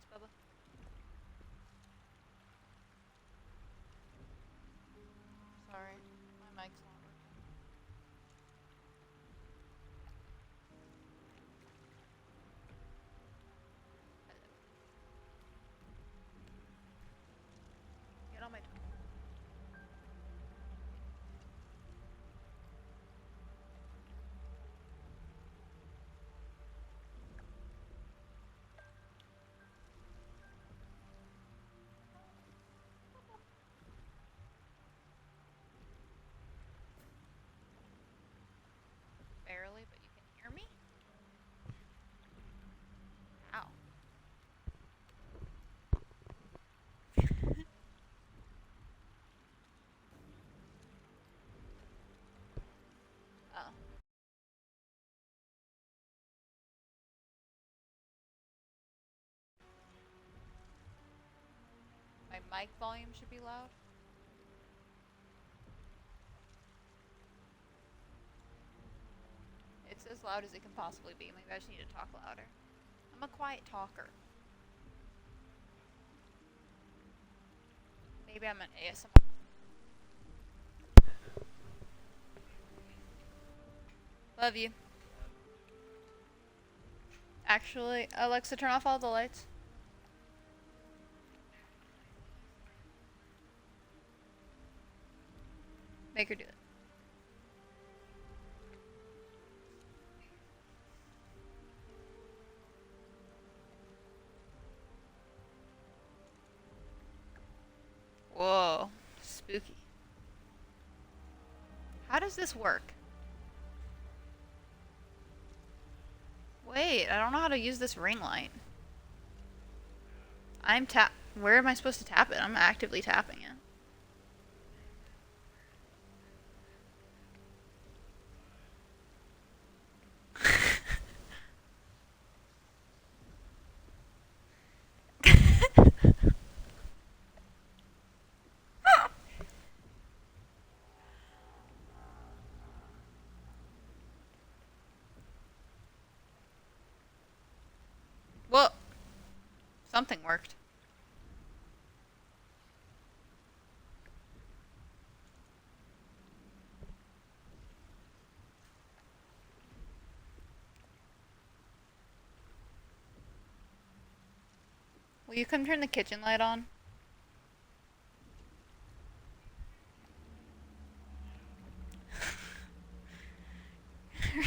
Thanks, Bubba. Sorry, my mic's not working. Get on my tongue. Barely, but you can hear me? Ow. Oh. My mic volume should be loud. It's as loud as it can possibly be. Maybe I just need to talk louder. I'm a quiet talker. Maybe I'm an ASMR. Love you. Actually, Alexa, turn off all the lights. Make her do it. Whoa. Spooky. How does this work? Wait, I don't know how to use this ring light. Where am I supposed to tap it? I'm actively tapping it. Well, something worked. Will you come turn the kitchen light on?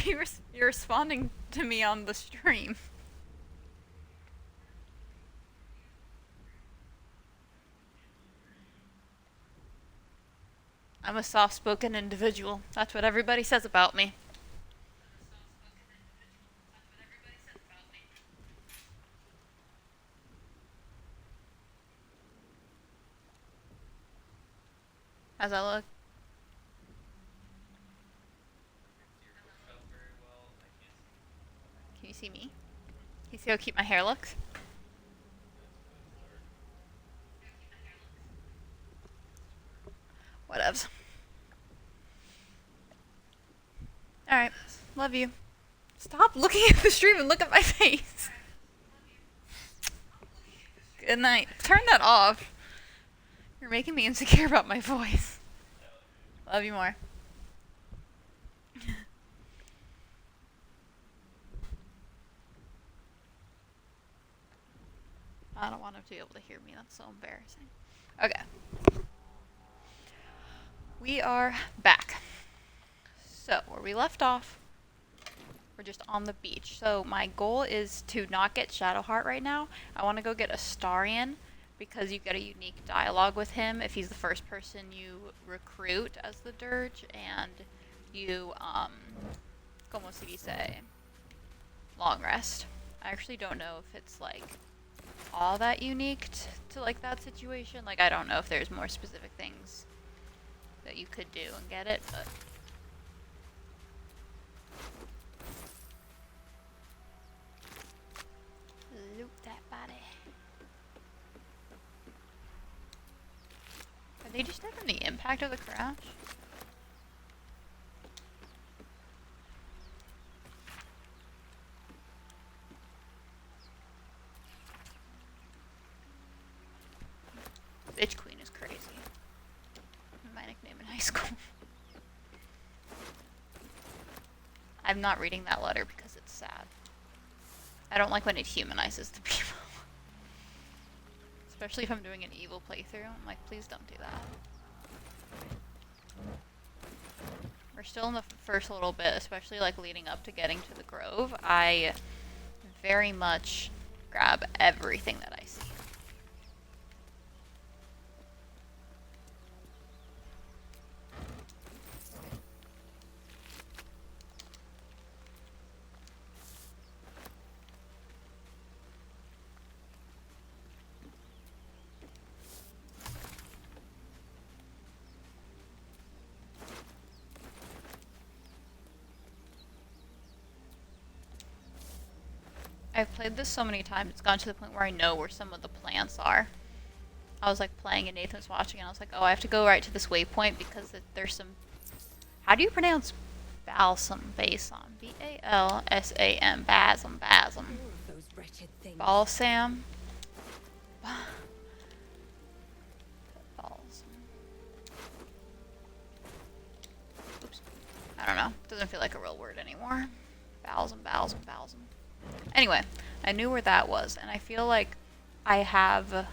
You're responding to me on the stream. I'm a soft-spoken individual. That's what everybody says about me. How's that look? Can you see me? Can you see how cute my hair looks? Whatevs. Alright. Love you. Stop looking at the stream and look at my face. Good night. Turn that off. You're making me insecure about my voice. Love you more. I don't want him to be able to hear me. That's so embarrassing. Okay. We are back. So, where we left off, we're just on the beach. So, my goal is to not get Shadowheart right now. I want to go get Astarion, because you get a unique dialogue with him if he's the first person you recruit as the Dirge, and you, como se dice, long rest. I actually don't know if it's, like, all that unique to like, that situation. Like, I don't know if there's more specific things that you could do and get it, but... Loot that body. Are they just having the impact of the crash? Bitch Queen is crazy. My nickname in high school. I'm not reading that letter because it's sad. I don't like when it humanizes the people. Especially if I'm doing an evil playthrough. I'm like, please don't do that. We're still in the first little bit, especially like leading up to getting to the grove. I very much grab everything that I see. I've played this so many times, it's gotten to the point where I know where some of the plants are. I was like playing and Nathan was watching and I was like, oh, I have to go right to this waypoint because there's some... How do you pronounce balsam? Balsam. B-A-L-S-A-M. Balsam. Balsam. Balsam. Balsam. Oops. I don't know. Doesn't feel like a real word anymore. Balsam, balsam, balsam. Anyway, I knew where that was, and I feel like I have a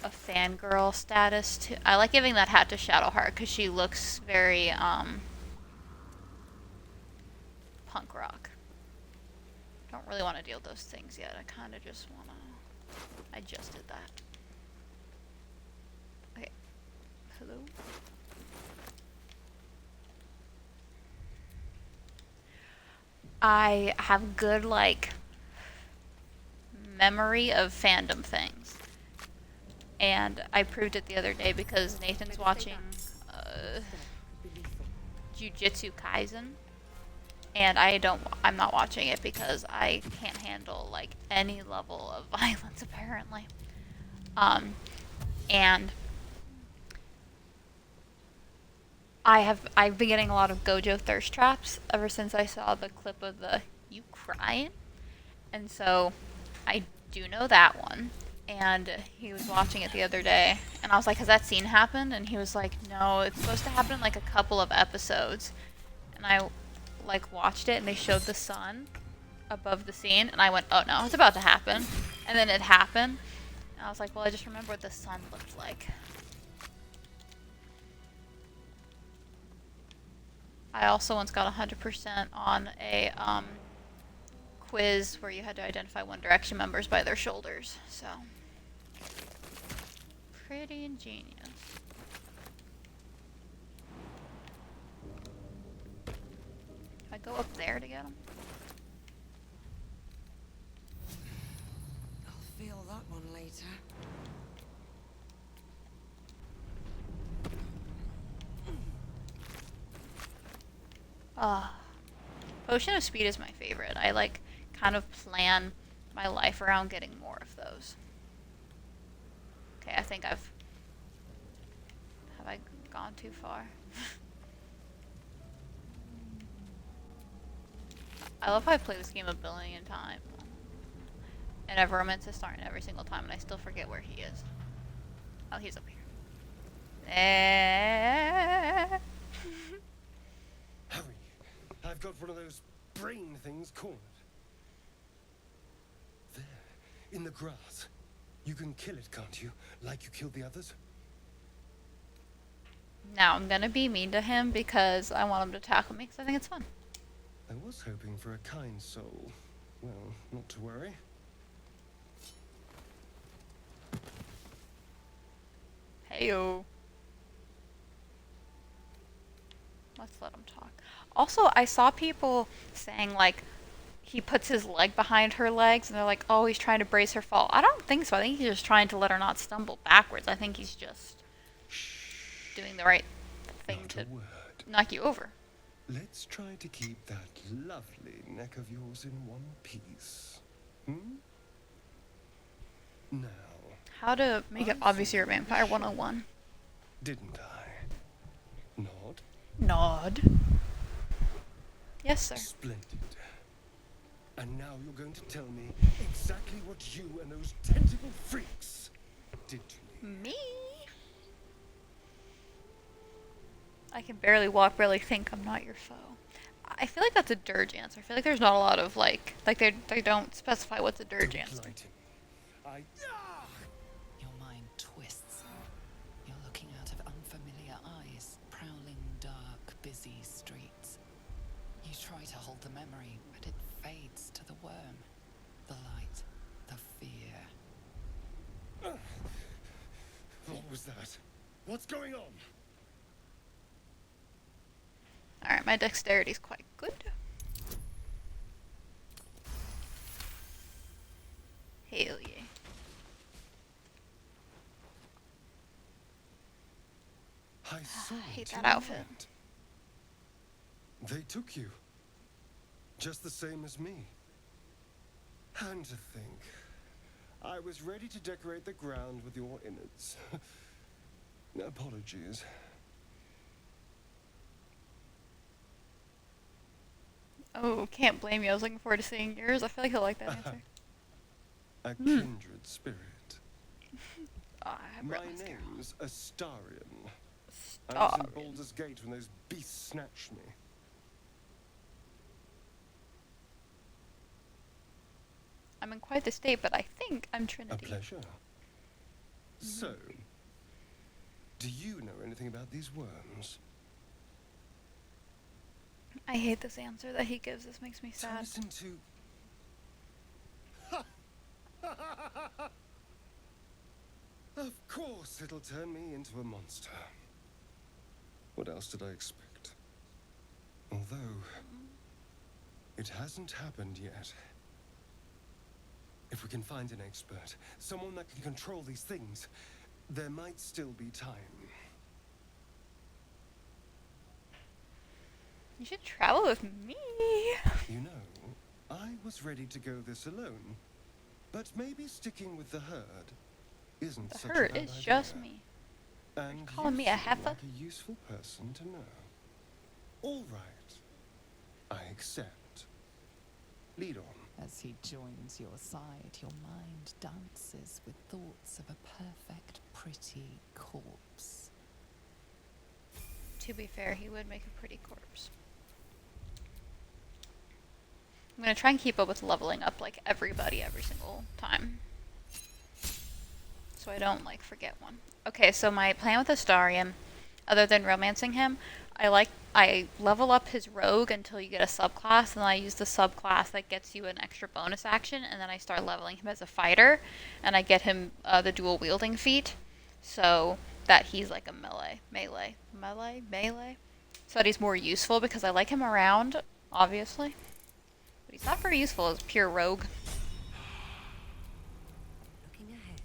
fangirl status too. I like giving that hat to Shadowheart because she looks very punk rock. Don't really want to deal with those things yet. I kind of just want to... I just did that. Okay. Hello? I have good, like, memory of fandom things. And I proved it the other day because Nathan's watching Jujutsu Kaisen. And I'm not watching it because I can't handle, like, any level of violence, apparently. And I've been getting a lot of Gojo thirst traps ever since I saw the clip of the "You crying?" And so I do know that one. And he was watching it the other day, and I was like, has that scene happened? And he was like, no, it's supposed to happen in like a couple of episodes. And I like watched it, and they showed the sun above the scene, and I went, oh no, it's about to happen. And then it happened, and I was like, well, I just remember what the sun looked like. I also once got 100% on a quiz where you had to identify One Direction members by their shoulders, so pretty ingenious. Can I go up there to get them? I'll feel that one later. Potion of Speed is my favorite. I like kind of plan my life around getting more of those. Okay, I think have I gone too far? I love how I play this game a billion times. And I've romanced Starn every single time and I still forget where he is. Oh, he's up here. Harry, I've got one of those brain things cornered. There, in the grass. You can kill it, can't you? Like you killed the others? Now, I'm gonna be mean to him because I want him to tackle me because I think it's fun. I was hoping for a kind soul. Well, not to worry. Heyo. Let's let him talk. Also, I saw people saying, like, he puts his leg behind her legs, and they're like, oh, he's trying to brace her fall. I don't think so. I think he's just trying to let her not stumble backwards. I think he's just doing the right thing Not to a word. knock you over. Let's try to keep that lovely neck of yours in one piece. Now, How to make it obvious you're a vampire 101. didn't I? Nod? Nod. Yes, sir. Splendid. And now you're going to tell me exactly what you and those tentacle freaks did to me. Me? I can barely walk, barely think. I'm not your foe. I feel like that's a dirge answer. I feel like there's not a lot of like they don't specify what's a dirge Don't answer. lie to me. I. Your mind twists. You're looking out of unfamiliar eyes, prowling dark, busy streets. You try to hold the memory, but it fades to the worm. The light, the fear. What was that? What's going on? Alright, my dexterity's quite good. Hell yeah. I saw I hate it that in your outfit. mind. They took you. Just the same as me. And to think, I was ready to decorate the ground with your innards. Apologies. Oh, can't blame you. I was looking forward to seeing yours. I feel like he'll like that answer. A kindred spirit. Oh, I have My red mascara. name's Astarion. I was in Stop. Baldur's Gate when those beasts snatched me. I'm in quite the state, but I think I'm A Trinity. pleasure. So, do you know anything about these worms? I hate this answer that he gives. This makes me sad. Turns into... Of course it'll turn me into a monster. What else did I expect? Although, it hasn't happened yet. If we can find an expert, someone that can control these things, there might still be time. You should travel with me. You know, I was ready to go this alone, but maybe sticking with the herd isn't The such a herd bad is idea. just me. And calling you me a seem heifer? like a useful person to know. All right, I accept. Lead on. As he joins your side, your mind dances with thoughts of a perfect, pretty corpse. To be fair, he would make a pretty corpse. I'm gonna try and keep up with leveling up like everybody every single time. So I don't like forget one. Okay, so my plan with Astarion, other than romancing him, I level up his rogue until you get a subclass, and then I use the subclass that gets you an extra bonus action, and then I start leveling him as a fighter, and I get him the dual wielding feat, so that he's like a melee, so that he's more useful because I like him around, obviously, but he's not very useful as pure rogue. Looking ahead.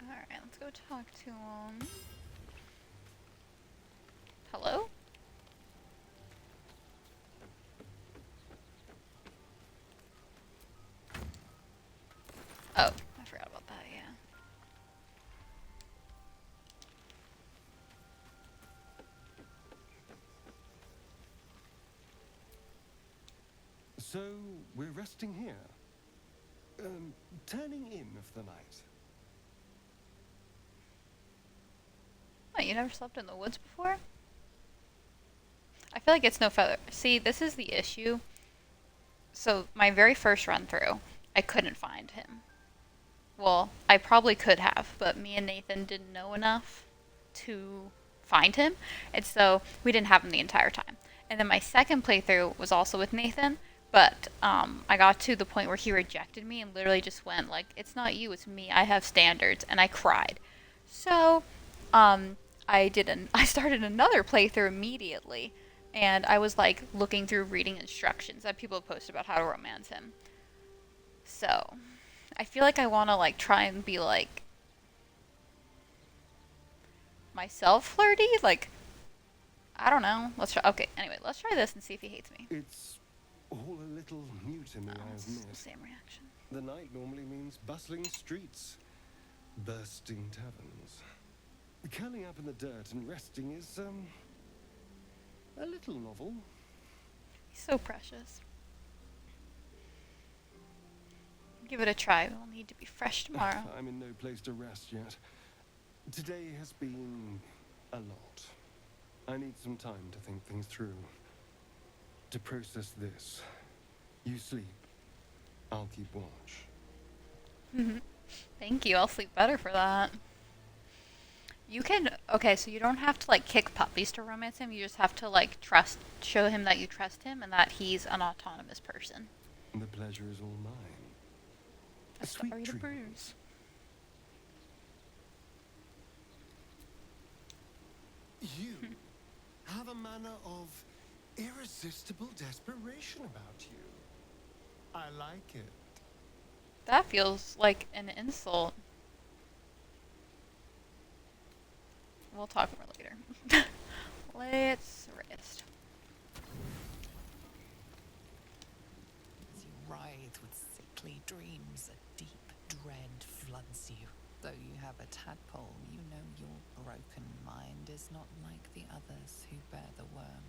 Alright, let's go talk to him. Hello? Oh, I forgot about that, yeah. So, we're resting here. Turning in of the night. Oh, you never slept in the woods before? I feel like it's no feather. See, this is the issue. So, my very first run through, I couldn't find him. Well, I probably could have, but me and Nathan didn't know enough to find him, and so we didn't have him the entire time. And then my second playthrough was also with Nathan, but I got to the point where he rejected me and literally just went like, "It's not you, it's me. I have standards," and I cried. So, I started another playthrough immediately, and I was like looking through reading instructions that people have posted about how to romance him. So, I feel like I want to like try and be like myself flirty, like I don't know. Let's try. Okay, anyway, let's try this and see if he hates me. It's all a little new to me, Oh, I it's admit. the same reaction. The night normally means bustling streets, bursting taverns. Curling up in the dirt and resting is, a little novel. He's so precious. Give it a try. We'll need to be fresh tomorrow. I'm in no place to rest yet. Today has been a lot. I need some time to think things through. To process this. You sleep. I'll keep watch. Thank you. I'll sleep better for that. You can, okay, so you don't have to like kick puppies to romance him. You just have to like show him that you trust him and that he's an autonomous person. The pleasure is all mine. A sweet story to dream. bruise. You have a manner of irresistible desperation about you. I like it. That feels like an insult. We'll talk more later. Let's rest. As you writhe with sickly dreams, a deep dread floods you. Though you have a tadpole, you know your broken mind is not like the others who bear the worm.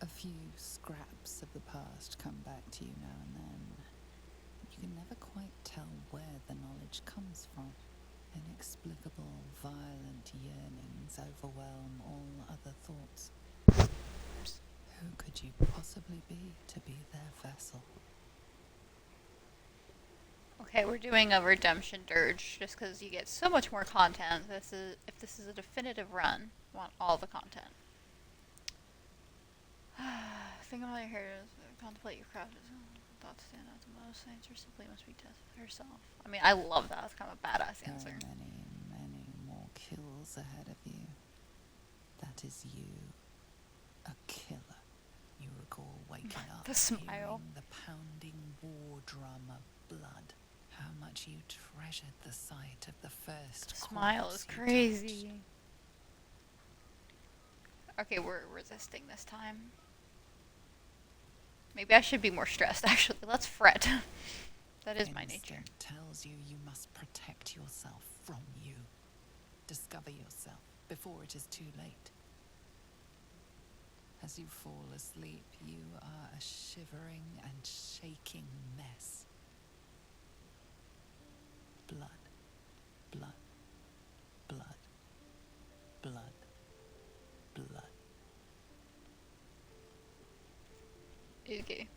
A few scraps of the past come back to you now and then. You can never quite tell where the knowledge comes from. Inexplicable, violent yearnings overwhelm all other thoughts. Who could you possibly be to be their vessel? Okay, we're doing a redemption dirge just because you get so much more content. If this is a definitive run, you want all the content. Think about your heritage, contemplate your craft. Thoughts stand out the most. The answer simply must be death with herself. I mean, I love that. That's kind of a badass There answer. are many, many more kills ahead of you. That is you, a killer. You recall waking up, The smile. hearing the pounding war drum of blood. How much you treasured the sight of the first The smile is corpse you crazy. touched. Okay, we're resisting this time. Maybe I should be more stressed, actually. Let's fret. That is my nature. Instinct tells you you must protect yourself from you. Discover yourself before it is too late. As you fall asleep, you are a shivering and shaking mess. Blood, blood, blood, blood, blood. Okay.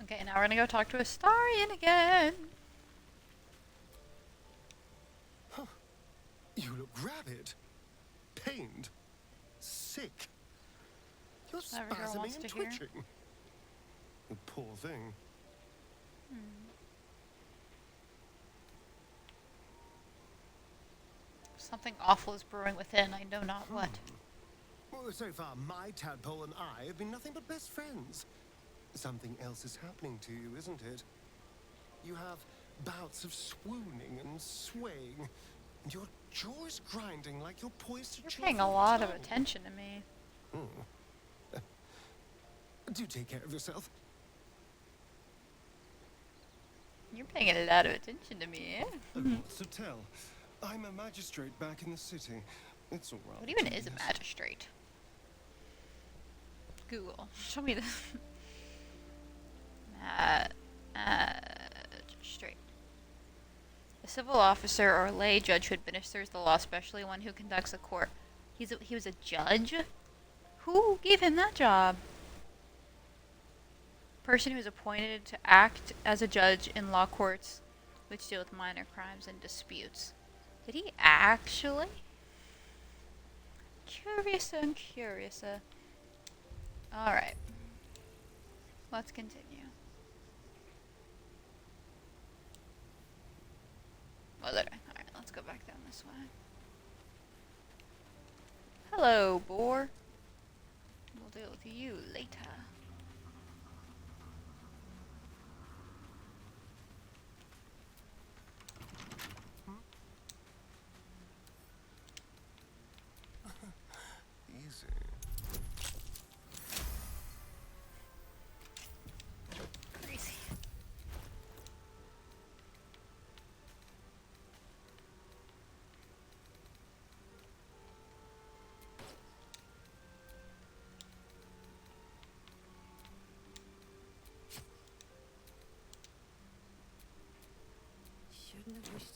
Okay, now we're gonna go talk to Astarion again. You look rabid, pained, sick. You're Every girl spasming wants and to hear. twitching. The poor thing. Something awful is brewing within. I know not what. Well, so far, my tadpole and I have been nothing but best friends. Something else is happening to you, isn't it? You have bouts of swooning and swaying, and your jaw is grinding like you're poised to You're choke paying your a lot of tongue. attention to me. Do take care of yourself. You're paying a lot of attention to me. What's to tell? I'm a magistrate back in the city. It's all right. What even is a magistrate? Google. Show me this. Magistrate. A civil officer or lay judge who administers the law, especially one who conducts a court. He was a judge? Who gave him that job? Person who is appointed to act as a judge in law courts which deal with minor crimes and disputes. Did he actually? Curiouser and curiouser. Alright. Let's continue. Oh, there. Alright, let's go back down this way. Hello, boar. We'll deal with you later. Easy. Crazy.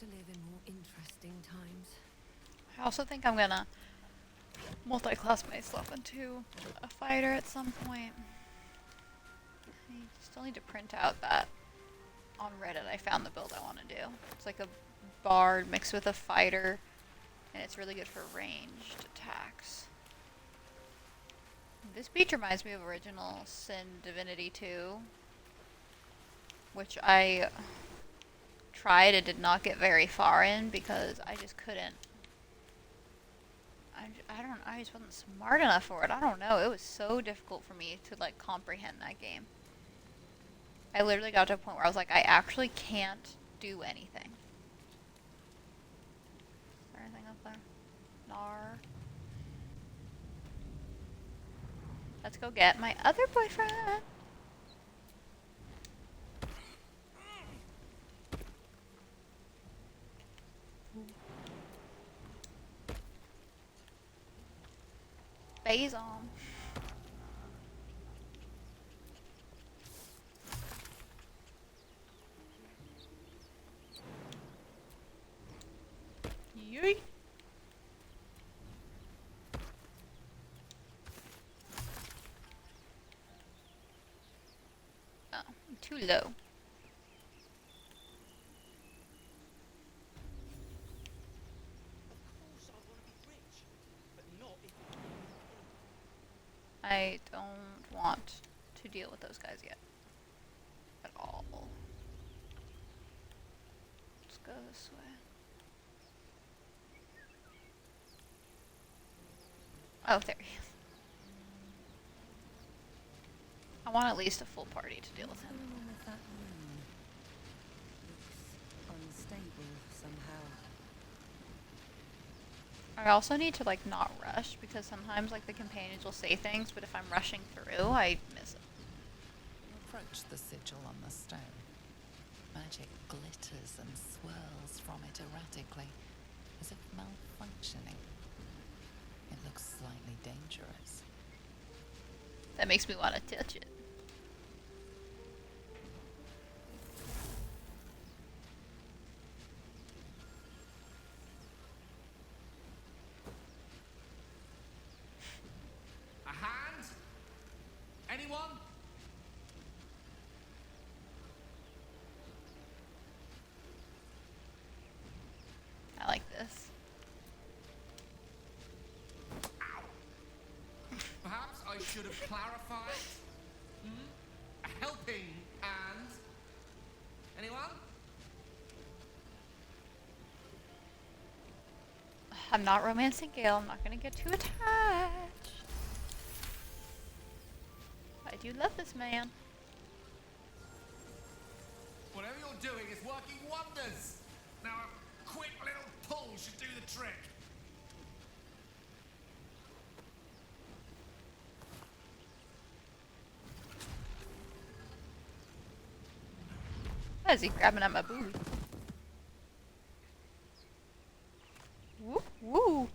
to live in more interesting times. I also think I'm gonna multi-class myself into a fighter at some point. I still need to print out that on Reddit I found the build I want to do. It's like a bard mixed with a fighter, and it's really good for ranged attacks. This beach reminds me of original Sin Divinity 2, which I tried and did not get very far in because I just couldn't. I just wasn't smart enough for it. I don't know. It was so difficult for me to like comprehend that game. I literally got to a point where I was like, I actually can't do anything. Is there anything up there? Nar. Let's go get my other boyfriend. Phazon. Yeet. Oh, I'm too low. I don't want to deal with those guys yet. At all. Let's go this way. Oh, there he is. I want at least a full party to deal with him. What's going on with that room? Looks unstable somehow. I also need to like not rush because sometimes like the companions will say things, but if I'm rushing through, I miss it. You approach the sigil on the stone. Magic glitters and swirls from it erratically, as if malfunctioning. It looks slightly dangerous. That makes me want to touch it. A hand? Anyone? I like this. Perhaps I should have clarified. A helping hand. Anyone? I'm not romancing Gale. I'm not gonna get too attached. I do love this man. Whatever you're doing is working wonders. Now a quick little pull should do the trick. Why is he grabbing at my booty? Woo woo.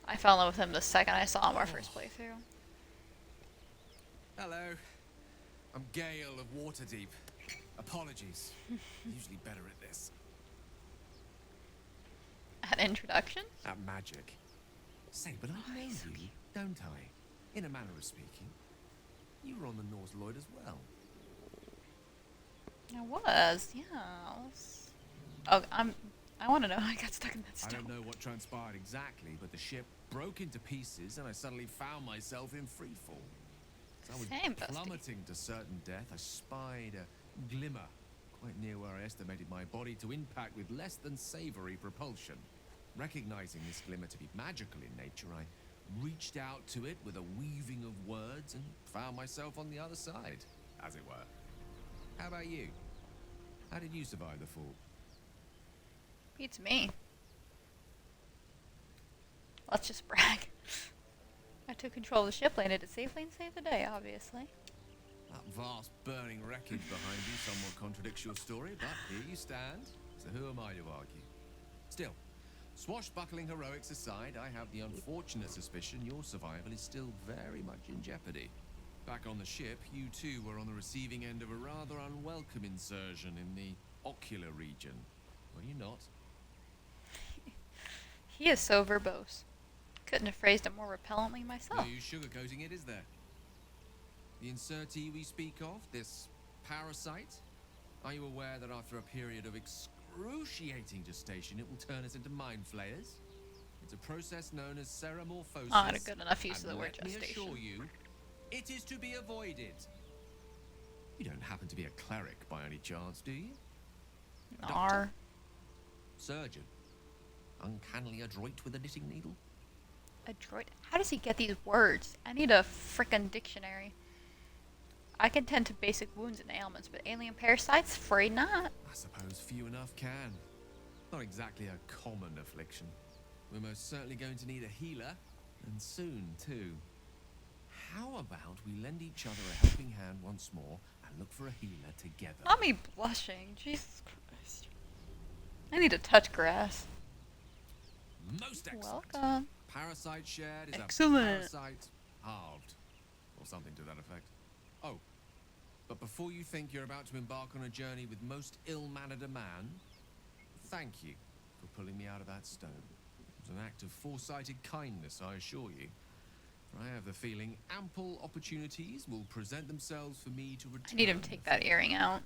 I fell in love with him the second I saw him our first playthrough. Hello. I'm Gale of Waterdeep. Apologies. Usually better at this. An introduction? At magic. Say, but I know you, don't I? In a manner of speaking. You were on the Norse Lloyd as well. I was, yeah. Oh, I want to know how I got stuck in that I stone. don't know what transpired exactly, but the ship broke into pieces and I suddenly found myself in freefall. As I was Same, bestie. plummeting to certain death, I spied a glimmer quite near where I estimated my body to impact with less than savory propulsion. Recognizing this glimmer to be magical in nature, I reached out to it with a weaving of words and found myself on the other side, as it were. How about you? How did you survive the fall? Beats me. Let's just brag. I took control of the ship, landed it safely, and saved the day, obviously. That vast burning wreckage behind you somewhat contradicts your story, but here you stand, so who am I to argue? Still, swashbuckling heroics aside, I have the unfortunate suspicion your survival is still very much in jeopardy. Back on the ship, you too were on the receiving end of a rather unwelcome insertion in the ocular region. Were you not? He is so verbose. Couldn't have phrased it more repellently No myself. use sugarcoating it, is there? The insertee we speak of, this parasite, are you aware that after a period of excruciating gestation, it will turn us into mind flayers? It's a process known as ceramorphosis. Not a good enough use and of the word let me gestation. assure you, it is to be avoided. You don't happen to be a cleric by any chance, do you? Nar. Surgeon? Uncannily adroit with a knitting needle? Adroit. How does he get these words? I need a frickin' dictionary. I can tend to basic wounds and ailments, but alien parasites? Afraid not. I suppose few enough can. Not exactly a common affliction. We're most certainly going to need a healer, and soon, too. How about we lend each other a helping hand once more and look for a healer together? Not me blushing. Jesus Christ. I need to touch grass. Most excellent. Welcome. Parasite shared is Excellent. a parasite halved. Or something to that effect. Oh, but before you think you're about to embark on a journey with most ill-mannered a man, thank you for pulling me out of that stone. It was an act of foresighted kindness, I assure you. For I have the feeling ample opportunities will present themselves for me to return. I need him to take that earring out.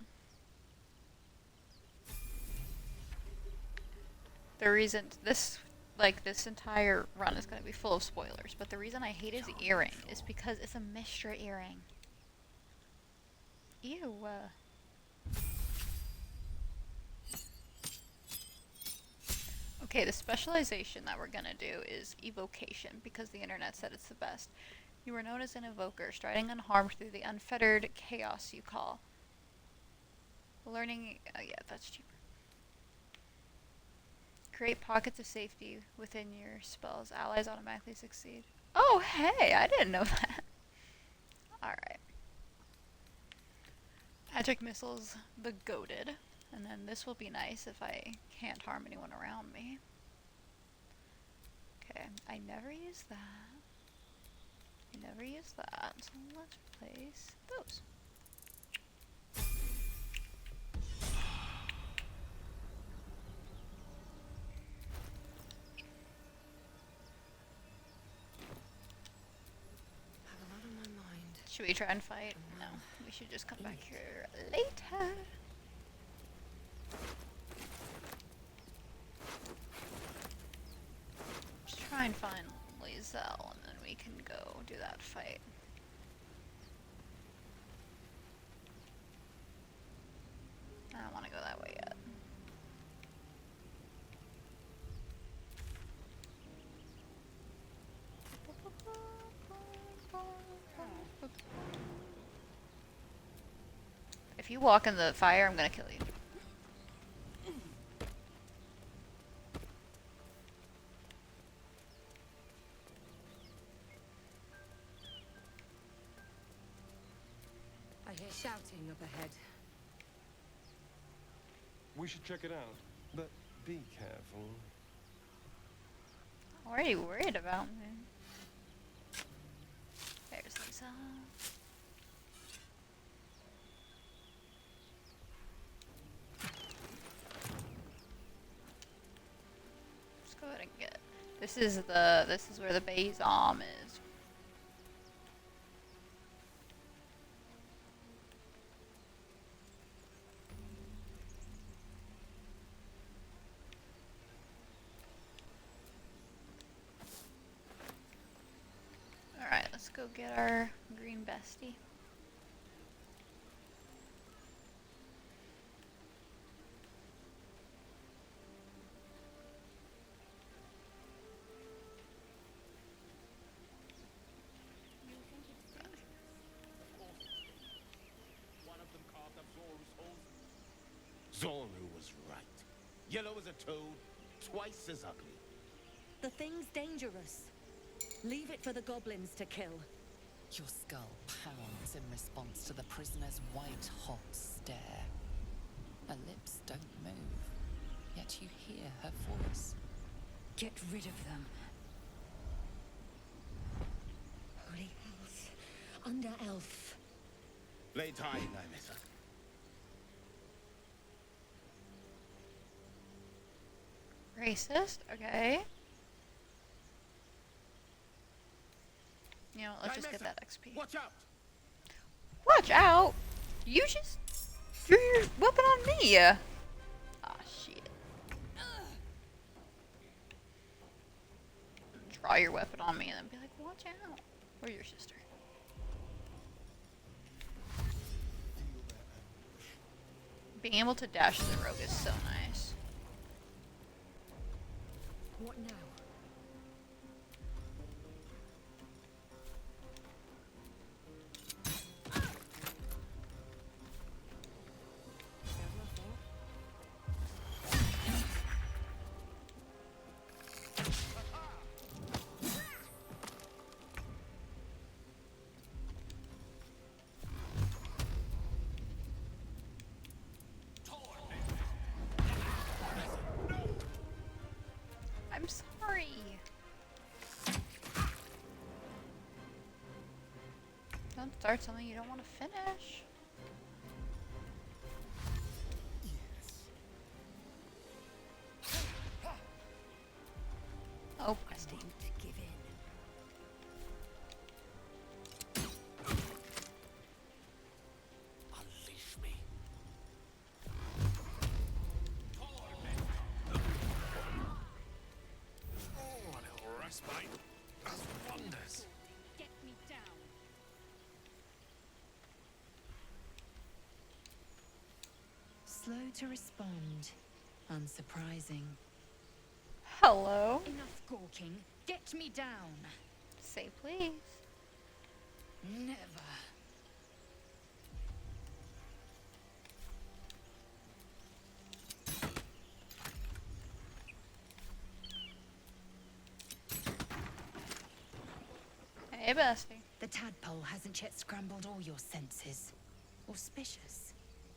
The reason this entire run is going to be full of spoilers, but the reason I hate his earring is because it's a Mistra earring. Ew. Okay, the specialization that we're gonna do is evocation, because the internet said it's the best. You are known as an evoker, striding unharmed through the unfettered chaos you call. Learning, yeah, that's cheaper. Create pockets of safety within your spells. Allies automatically succeed. Oh, hey, I didn't know that. Alright. Magic missiles, the goated. And then this will be nice if I can't harm anyone around me. Okay, I never use that. I never use that. So let's replace those. Have a lot on my mind. Should we try and fight? No, we should just come back here later. Just try and find Lizelle, and then we can go do that fight. I don't want to go that way yet. If you walk in the fire, I'm gonna kill you. I hear shouting up ahead. We should check it out, but be careful. Already worried about me. There's Lisa. Let's go ahead and get. This is where the Bayzom is. Alright, let's go get our green bestie. Zorru was right. Yellow as a toad, twice as ugly. The thing's dangerous. Leave it for the goblins to kill. Your skull pounds in response to the prisoner's white-hot stare. Her lips don't move, yet you hear her voice. Get rid of them. Holy hells. Under elf. Late hiding, I miss her. Racist? Okay. You know, let's just get that XP. Watch out! Watch out! You just threw your weapon on me! Ah, shit. Draw your weapon on me and then be like, watch out. Or your sister. Being able to dash the rogue is so nice. What now? There's nothing. I'm sorry. Don't start something you don't want to finish. Oh, bestie. To give in. Unleash me. Oh, a little respite does wonders. Get me down. Slow to respond. Unsurprising. Hello. Enough gawking. Get me down. Say please. Never. Hey, bestie. The tadpole hasn't yet scrambled all your senses. Auspicious.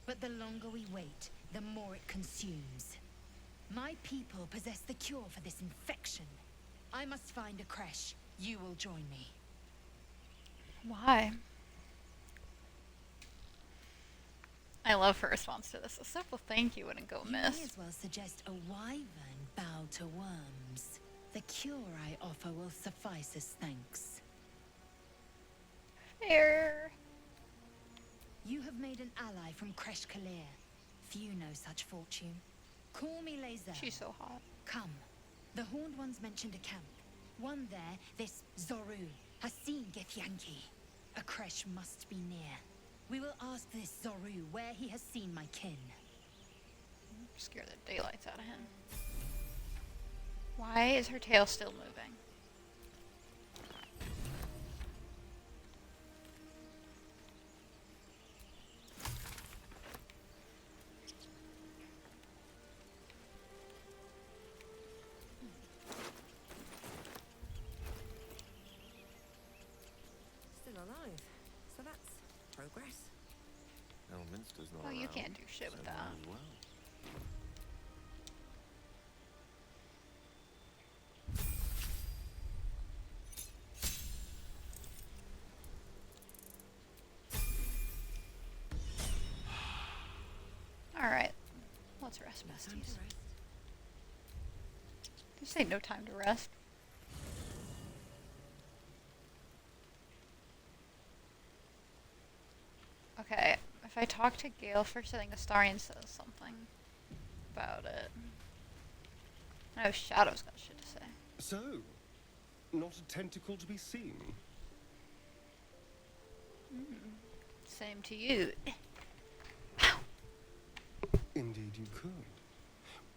But the longer we wait, the more it consumes. My people possess the cure for this infection. I must find a creche. You will join me. Why? I love her response to this. A simple thank you wouldn't go You may amiss. as well suggest a wyvern bow to worms. The cure I offer will suffice as thanks. Fair. You have made an ally from Kresh Kalir. Few know such fortune. Call me Lae'zel. She's so hot. Come. The Horned Ones mentioned a camp. One there, this Zoru, has seen Githyanki. A Kresh must be near. We will ask this Zoru where he has seen my kin. Scare the daylights out of him. Why is her tail still moving? Still alive. So that's progress. Elminster's not Oh, you around, can't do shit with so that. might as well. Alright. Let's rest, No time to besties. rest. Did you say no time to rest? Okay, if I talk to Gale first, I think Astarion says something about it. I know Shadow's got shit to say. So, not a tentacle to be seen. Same to you. Indeed you could.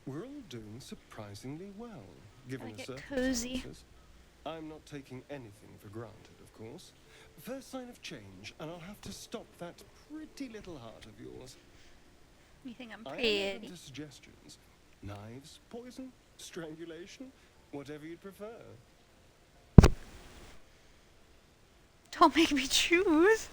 We're all doing surprisingly well, given Gotta the get cozy. circumstances. I'm not taking anything for granted, of course. First sign of change, and I'll have to stop that pretty little heart of yours. You think I'm I am pretty? open to suggestions. Knives, poison, strangulation, whatever you'd prefer. Don't make me choose.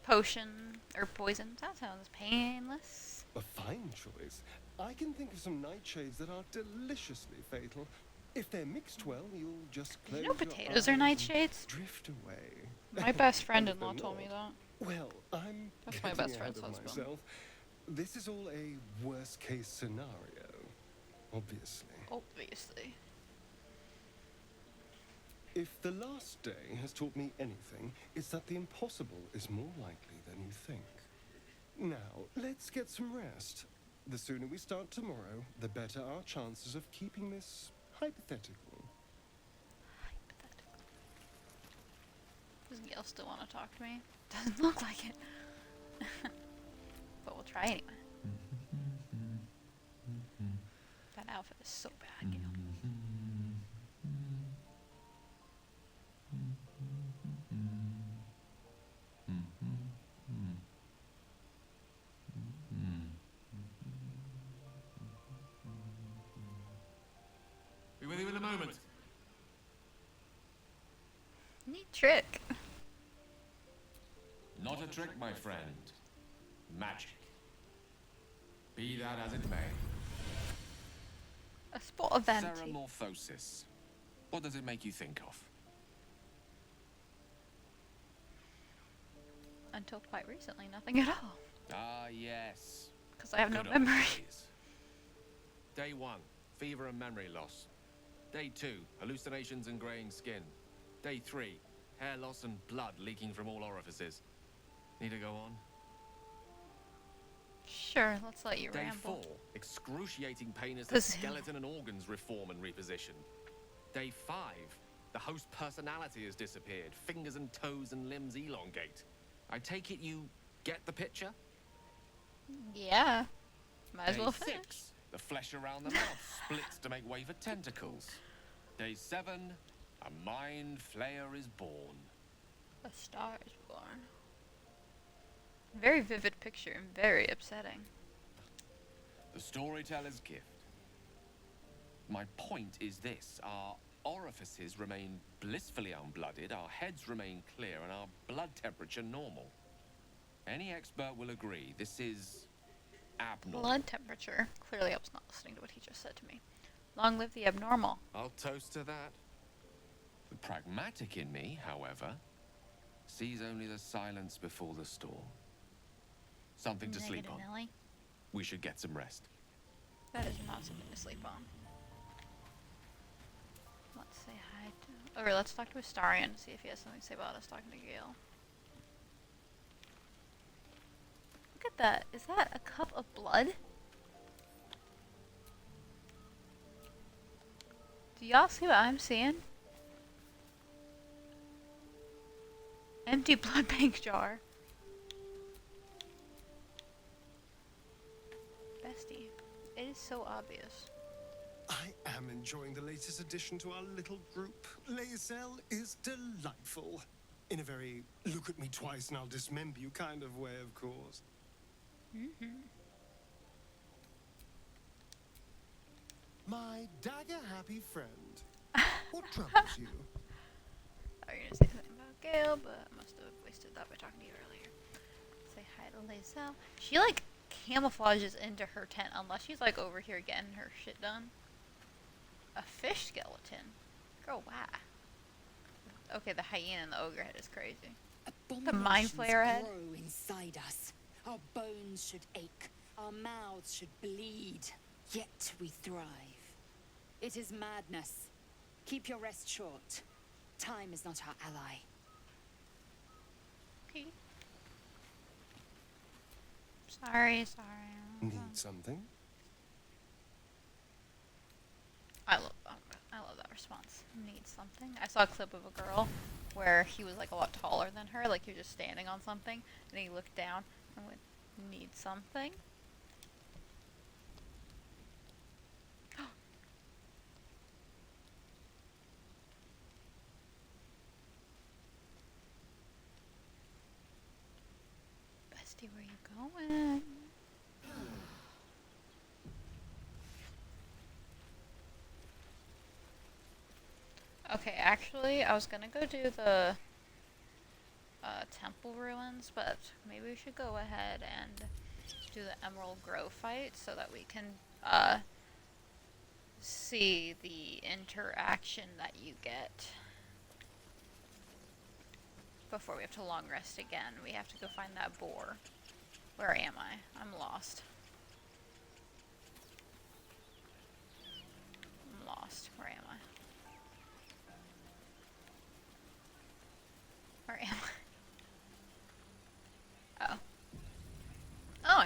Potion or poison. That sounds painless. A fine choice. I can think of some nightshades that are deliciously fatal. If they're mixed well, you'll just Did close you know your potatoes are eyes and nightshades? drift away. My best And if friend-in-law they're told me not, that. well, I'm That's my getting best ahead friend's of husband. myself. This is all a worst-case scenario. obviously. Obviously. If the last day has taught me anything, it's that the impossible is more likely than you think. Now, let's get some rest. The sooner we start tomorrow, the better our chances of keeping this hypothetical. Does Gail still want to talk to me? Doesn't look like it. But we'll try anyway. That outfit is so bad, Gail. Be with you in a moment. Neat trick. Not a trick, my friend. Magic. Be that as it may. A sport event. Ceramorphosis. What does it make you think of? Until quite recently, nothing at all. Ah, yes. Because I have no Good old memory. days. Day 1, fever and memory loss. Day 2, hallucinations and graying skin. Day 3, hair loss and blood leaking from all orifices. Need to go on? Sure, let's let you Day ramble. 4, excruciating pain as the Cause- skeleton and organs reform and reposition. Day 5, the host personality has disappeared. Fingers and toes and limbs elongate. I take it you get the picture? Yeah. Might as Day well 6, finish. the flesh around the mouth splits to make way for tentacles. Day 7, a mind flayer is born. A star is born. Very vivid picture and very upsetting. The storyteller's gift. My point is this. Our orifices remain blissfully unblooded, our heads remain clear, and our blood temperature normal. Any expert will agree this is abnormal. Blood temperature. Clearly I was not listening to what he just said to me. Long live the abnormal. I'll toast to that. The pragmatic in me, however, sees only the silence before the storm. Something to sleep on. Nelly. We should get some rest. That is not something to sleep on. Let's say hi to... Or let's talk to Astarion to see if he has something to say about us talking to Gale. Look at that. Is that a cup of blood? Do y'all see what I'm seeing? Empty blood bank jar. Bestie, it is so obvious. I am enjoying the latest addition to our little group. Lae'zel is delightful. In a very look at me twice and I'll dismember you kind of way, of course. My dagger-happy friend. What troubles you? I was gonna say something about Gale, but I must have wasted that by talking to you earlier. Say hi to Lae'zel. She like camouflages into her tent unless she's like over here getting her shit done. A fish skeleton. Girl, wow. Okay, the hyena and the ogre head is crazy. The mind flayer head. Grow inside us. Our bones should ache. Our mouths should bleed. Yet we thrive. It is madness. Keep your rest short. Time is not our ally. Okay. Sorry. Need something? I love that response. Need something. I saw a clip of a girl where he was like a lot taller than her, like he was just standing on something, and he looked down and went, "Need something?" Bestie, where you going? Okay, actually, I was gonna go do the temple ruins, but maybe we should go ahead and do the Emerald Grove fight so that we can see the interaction that you get before we have to long rest again. We have to go find that boar. Where am I? I'm lost.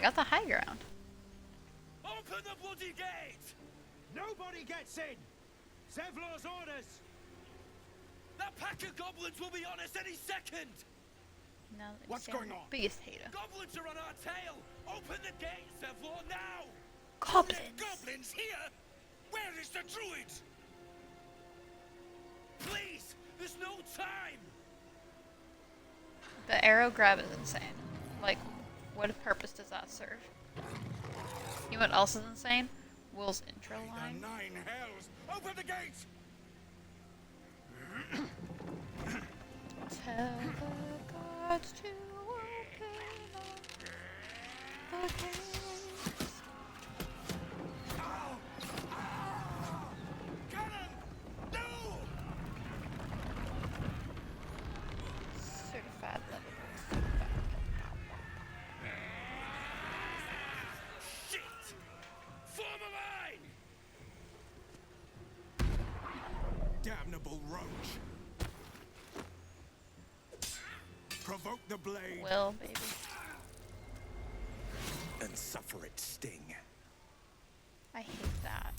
I got the high ground. Open the bloody gate! Nobody gets in! Zevlor's orders! That pack of goblins will be on us any second! Now What's going on? Biggest hater. Goblins are on our tail! Open the gate, Zevlor, now! Goblins. Goblins here? Where is the druid? Please, there's no time! The arrow grab is insane. Like, what purpose does that serve? You know what else is insane? Will's intro line. Nine hells! Open the gate! Tell the gods to open up the gates. Cannon! No! Certified level. Shit! Form a line! Damnable roach! Provoke the blade Will, baby. and suffer its sting. I hate that.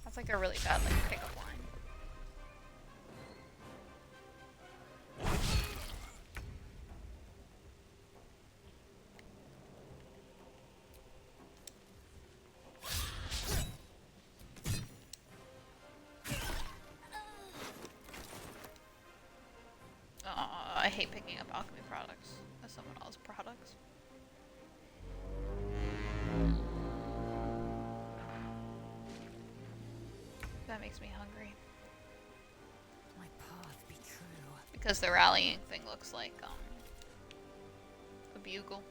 That's like a really bad like pickup line. I hate picking up alchemy products as someone else's products. That makes me hungry. My path be true. Because the rallying thing looks like a bugle.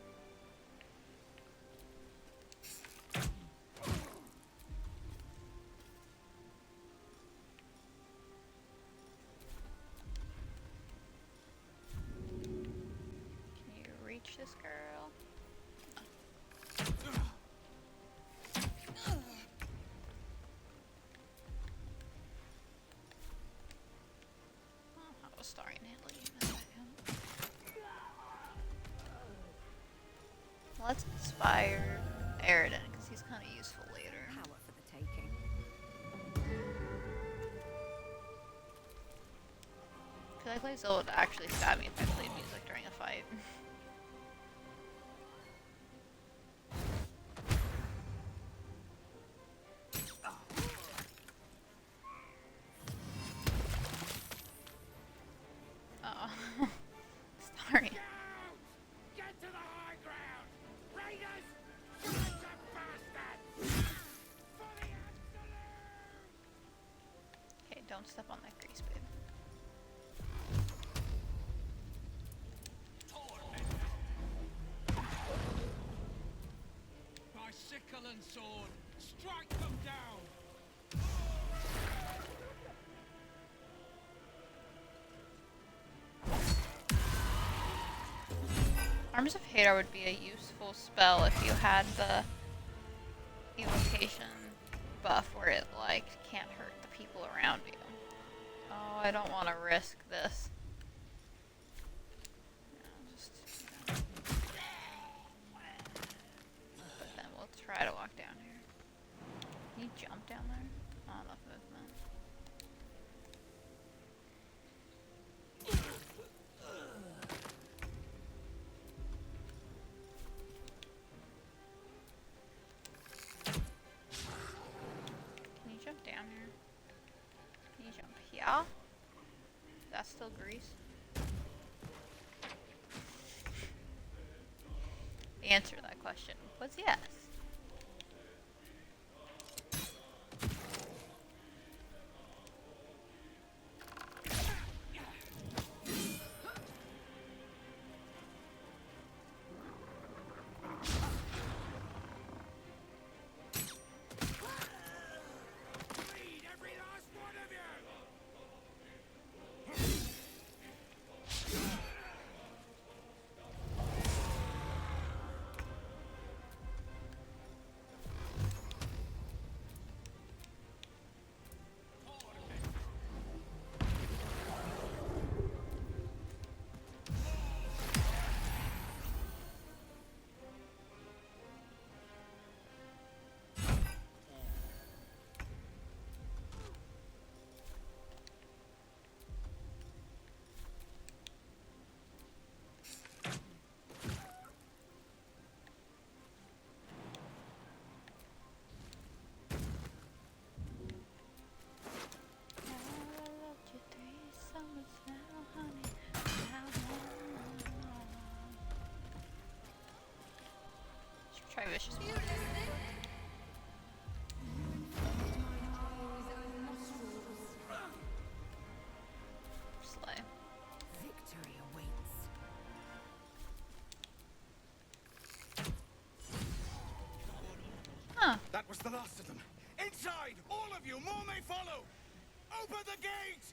Can you reach this girl? I'll have a starry handle you in a second. Let's inspire Aridin because he's kind of useful later. Power for the taking. Kylieclausonn would actually stab me if I played music during a fight. Oh. Sorry. Get to the high ground! Raiders! Sons of bastards! For the absolute! Okay, don't step on that grease, babe. By sickle and sword, strike them down! Arms of Hadar would be a useful spell if you had the evocation buff where it like can't hurt the people around you. Oh, I don't want to risk this. But then we'll try to walk down here. Can you jump down there? Oh, enough movement. Can you jump down here? Can you jump here? That's still grease. The answer to that question was yes. Bleed every last one of you! vicious one. Slay. Victory awaits. Huh. That was the last of them. Inside! All of you! More may follow! Open the gate!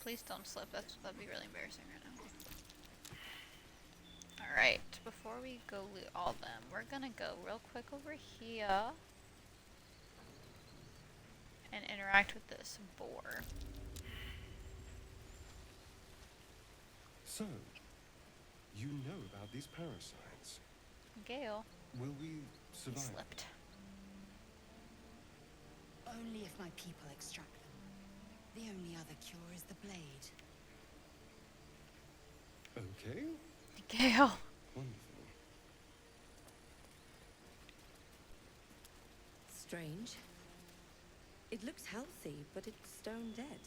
Please don't slip. That'd be really embarrassing right now. Alright, before we go loot all of them, we're gonna go real quick over here and interact with this boar. So, you know about these parasites. Gale, Will we he survive? slipped. Only if my people extract them. The only other cure is the blade. Okay, Gale! wonderful. Strange. It looks healthy, but it's stone dead.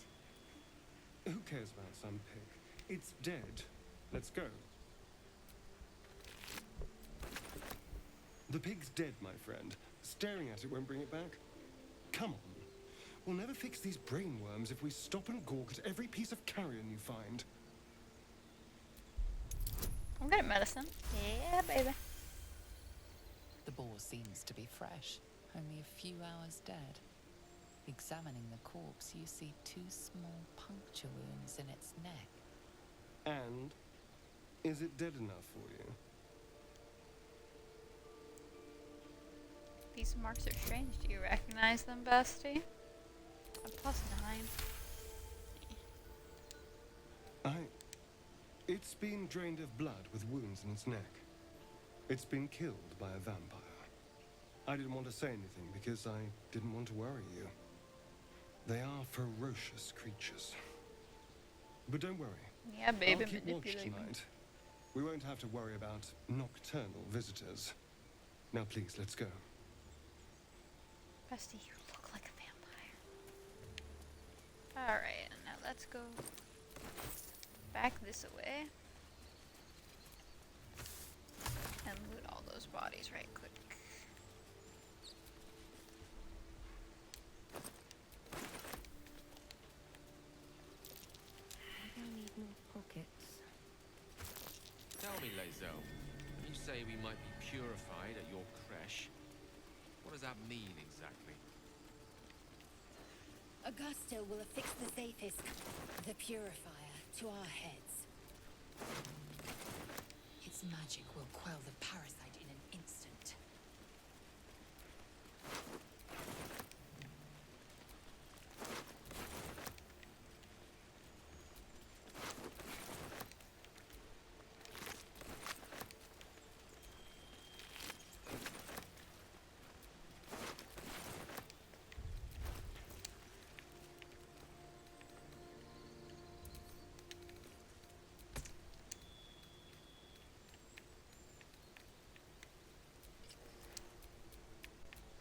Who cares about some pig? It's dead. Let's go. The pig's dead, my friend. Staring at it won't bring it back. Come on. We'll never fix these brainworms if we stop and gawk at every piece of carrion you find. I'm good at medicine. Yeah, baby. The boar seems to be fresh, only a few hours dead. Examining the corpse, you see 2 small puncture wounds in its neck. And is it dead enough for you? These marks are strange. Do you recognize them, bestie? A +9. It's been drained of blood with wounds in its neck. It's been killed by a vampire. I didn't want to say anything because I didn't want to worry you. They are ferocious creatures. But don't worry. Yeah, baby, I'll keep watch manipulate me. tonight. We won't have to worry about nocturnal visitors. Now please, let's go. Bestie, you look like a vampire. Alright, now let's go back this way and loot all those bodies right quick. I need more pockets. Tell me, Lae'zel, you say we might be purified at your creche. What does that mean exactly? Augusta will affix the Zaithis, the purifier, to our heads. Its magic will quell the parasite in an instant.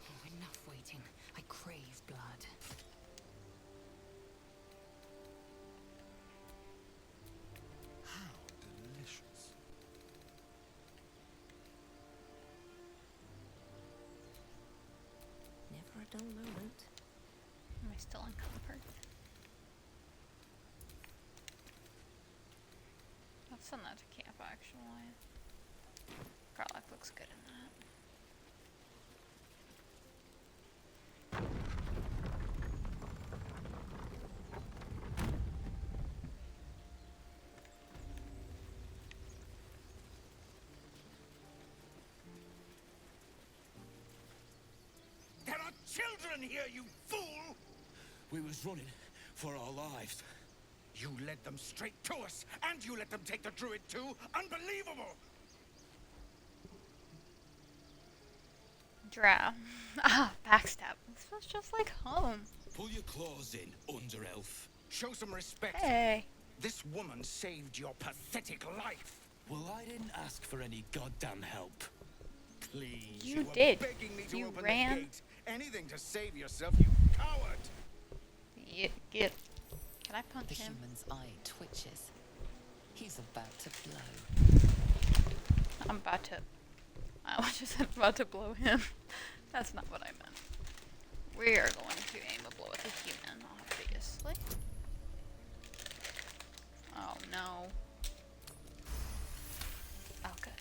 Oh, enough waiting. I crave blood. How delicious. Never a dull moment. Am I still encumbered? Let's send that to camp actually. Garlic looks good in that. There are children here, you fool! We was running for our lives. You led them straight to us, and you let them take the druid too? Unbelievable! Drow. Ah, backstab. This feels just like home. Pull your claws in, under elf. Show some respect. Hey. This woman saved your pathetic life. Well, I didn't ask for any goddamn help. Please, You were did. begging me to You open ran. the gate. Anything to save yourself, you coward! Yeah, get. Can I The punch him? human's eye twitches. He's about to blow. I'm about to. I was just about to blow him. That's not what I meant. We are going to aim a blow at the human, obviously. Oh no. Okay.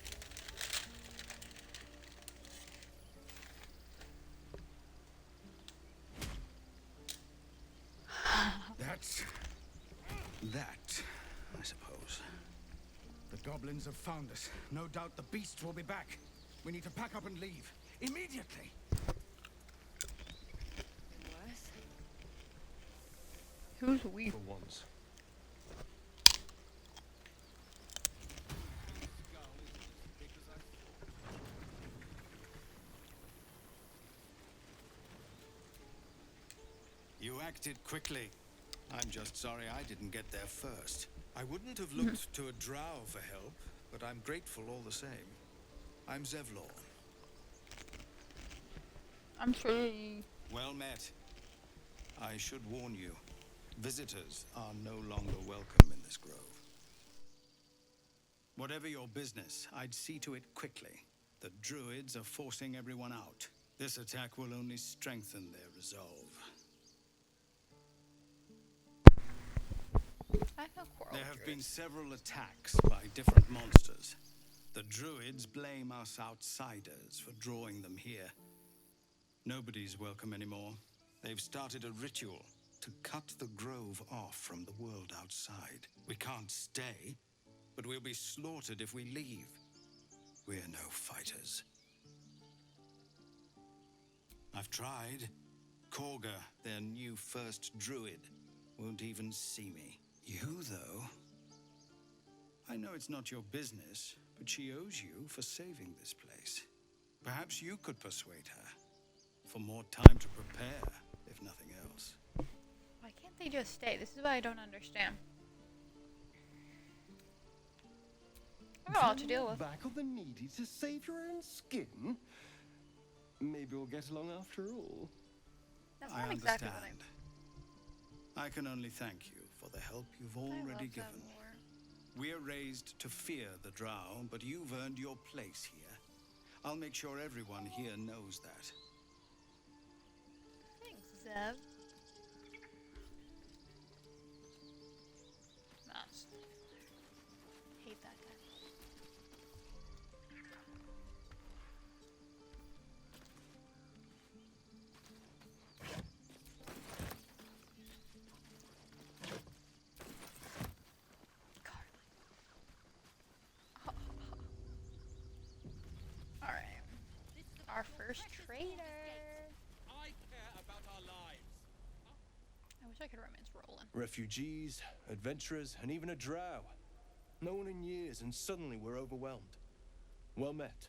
That, I suppose. The goblins have found us. No doubt the beasts will be back. We need to pack up and leave. Immediately! Worse. Who's we? For once. You acted quickly. I'm just sorry I didn't get there first. I wouldn't have looked to a drow for help, but I'm grateful all the same. I'm Zevlor. I'm free. Well met. I should warn you, visitors are no longer welcome in this grove. Whatever your business, I'd see to it quickly. The druids are forcing everyone out. This attack will only strengthen their resolve. I know Coral There have been Druids. several attacks by different monsters. The druids blame us outsiders for drawing them here. Nobody's welcome anymore. They've started a ritual to cut the grove off from the world outside. We can't stay, but we'll be slaughtered if we leave. We're no fighters. I've tried. Korga, their new first druid, won't even see me. You, though? I know it's not your business, but she owes you for saving this place. Perhaps you could persuade her. For more time to prepare, if nothing else. Why can't they just stay? This is what I don't understand. I got a lot to deal with. Back on the needy to save your own skin? Maybe we'll get along after all. That's I not exactly understand. what I can only thank you for the help you've I already love given. that lore. We're raised to fear the drow, but you've earned your place here. I'll make sure everyone here knows that. Thanks, Zev. Mouse. Hate that guy. Alright. Our first trader. I care about our lives. I wish I could romance Roland. Refugees, adventurers, and even a drow. No one in years, and suddenly we're overwhelmed. Well met.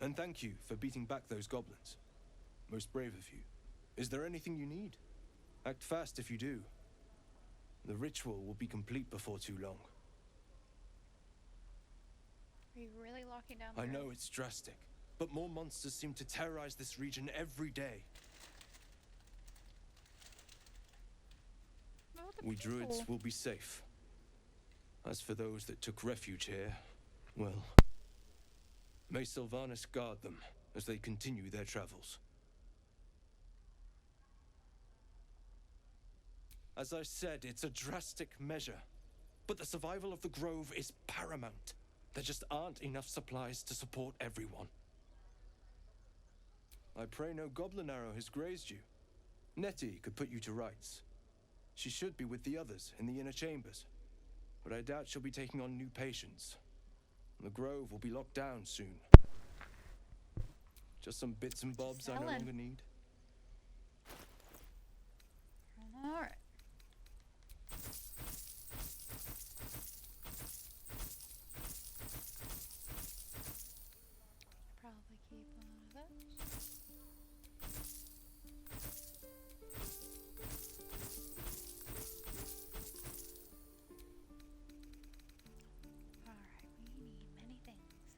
And thank you for beating back those goblins. Most brave of you. Is there anything you need? Act fast if you do. The ritual will be complete before too long. Are you really locking down the I know road? it's drastic, but more monsters seem to terrorize this region every day. What about the We people? druids will be safe. As for those that took refuge here, well, may Sylvanas guard them as they continue their travels. As I said, it's a drastic measure, but the survival of the grove is paramount. There just aren't enough supplies to support everyone. I pray no goblin arrow has grazed you. Nettie could put you to rights. She should be with the others in the inner chambers, but I doubt she'll be taking on new patients. The grove will be locked down soon. Just some bits and bobs I no Selling. longer need. Alright. Probably keep one of those. Alright, we need many things.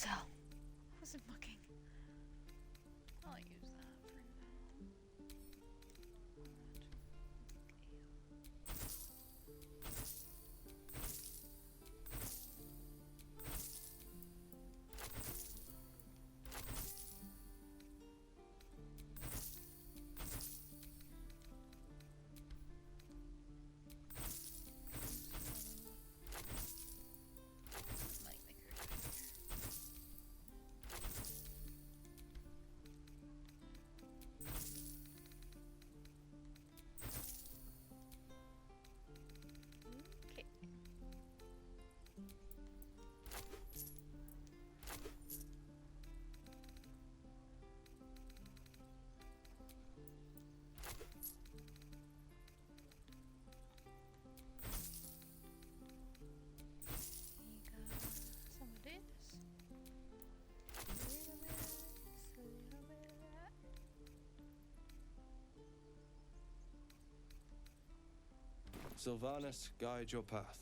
cell. I wasn't looking. I'll use that for now. Like the cursor here. Okay. Some of this. A little bit. Sylvanas, guide your path.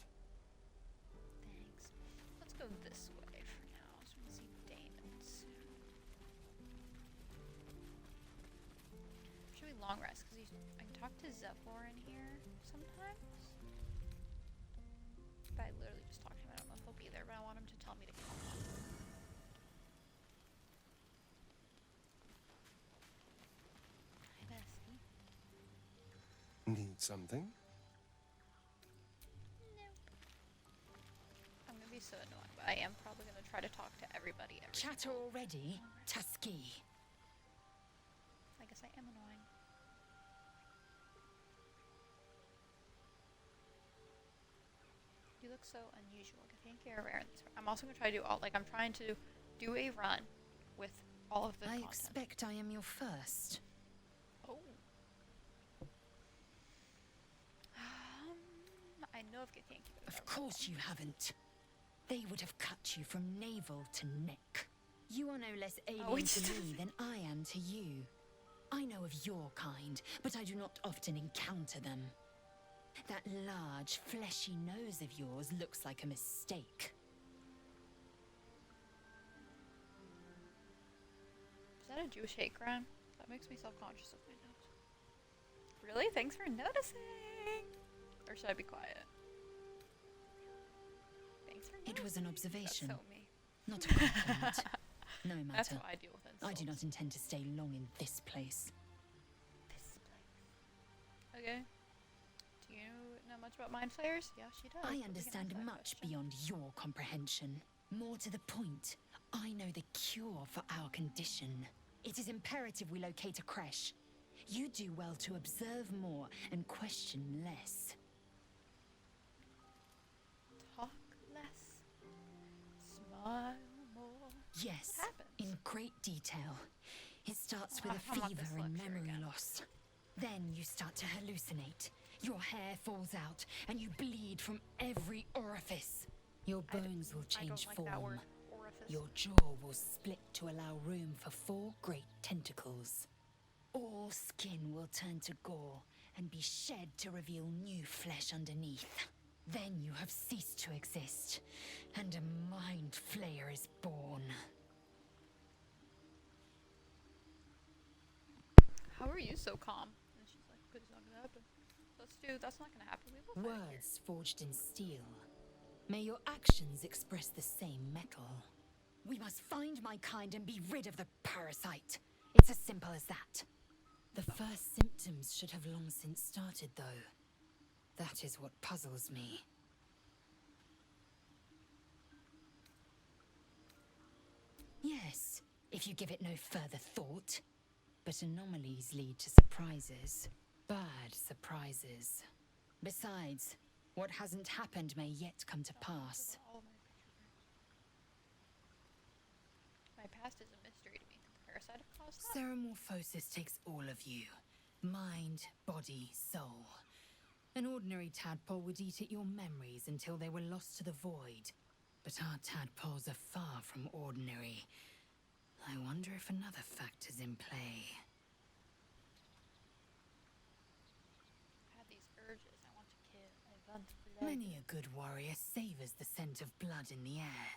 Thanks. Let's go this way for now, so we can see Damon's. Should we long rest? Because I can talk to Zephyr in here sometimes. But I literally just talked to him. I don't know if he'll be there, but I want him to tell me to come on. Hi, Bessie. Need something? Nope. I'm gonna be so annoying, but I am probably gonna try to talk to everybody every Chatter single already? long rest. Tusky. I guess I am annoying. You look so unusual. Thank you, Aaron. I'm also gonna try to do all I'm trying to do a run with all of the I content. expect I am your first. Oh. I know of Thank you. but I Of don't know. course you haven't. They would have cut you from navel to neck. You are no less alien it's to me than I am to you. I know of your kind, but I do not often encounter them. That large, fleshy nose of yours looks like a mistake. Is that a Jewish hate crime? That makes me self-conscious of my nose. Really? Thanks for noticing. Or should I be quiet? Thanks for noticing. It was an observation, That's so me. not a compliment. No matter. That's how I deal with insults. I do not intend to stay long in this place. This place. Okay. Do you know much about mind flayers? Yeah, she does. I but we can understand ask that much question. beyond your comprehension. More to the point, I know the cure for our condition. It is imperative we locate a creche. You do well to observe more and question less. Talk less. Smile more. Yes, What happens? in great detail. It starts with a I'm on fever this and lecture memory again. loss. Then you start to hallucinate. Your hair falls out and you bleed from every orifice. Your bones will I change don't like that form. word. Orifice. Your jaw will split to allow room for 4 great tentacles. All skin will turn to gore and be shed to reveal new flesh underneath. Then you have ceased to exist, and a mind flayer is born. How are you so calm? And she's like, but it's not gonna happen. That's not gonna happen. We will fight here. Words forged in steel. May your actions express the same metal. We must find my kind and be rid of the parasite. It's as simple as that. The first symptoms should have long since started, though. That is what puzzles me. Yes, if you give it no further thought. But anomalies lead to surprises. Bad surprises. Besides, what hasn't happened may yet come to pass. All of my picture frames. My past is a mystery to me. Could the parasite have caused that? Ceramorphosis takes all of you. Mind, body, soul. An ordinary tadpole would eat at your memories until they were lost to the void. But our tadpoles are far from ordinary. I wonder if another factor's in play. I have these urges. I want to kill. I want blood. Many a good warrior savors the scent of blood in the air.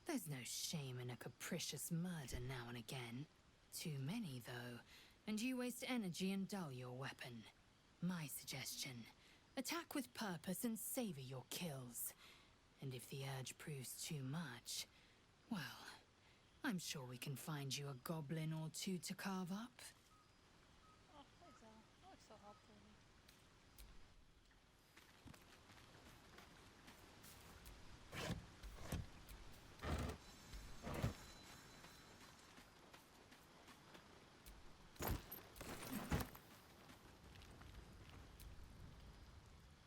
There's no shame in a capricious murder now and again. Too many, though, and you waste energy and dull your weapon. My suggestion, attack with purpose and savor your kills. And if the urge proves too much, well, I'm sure we can find you a goblin or two to carve up. Oh, thanks, Al. That looks so helpful to me.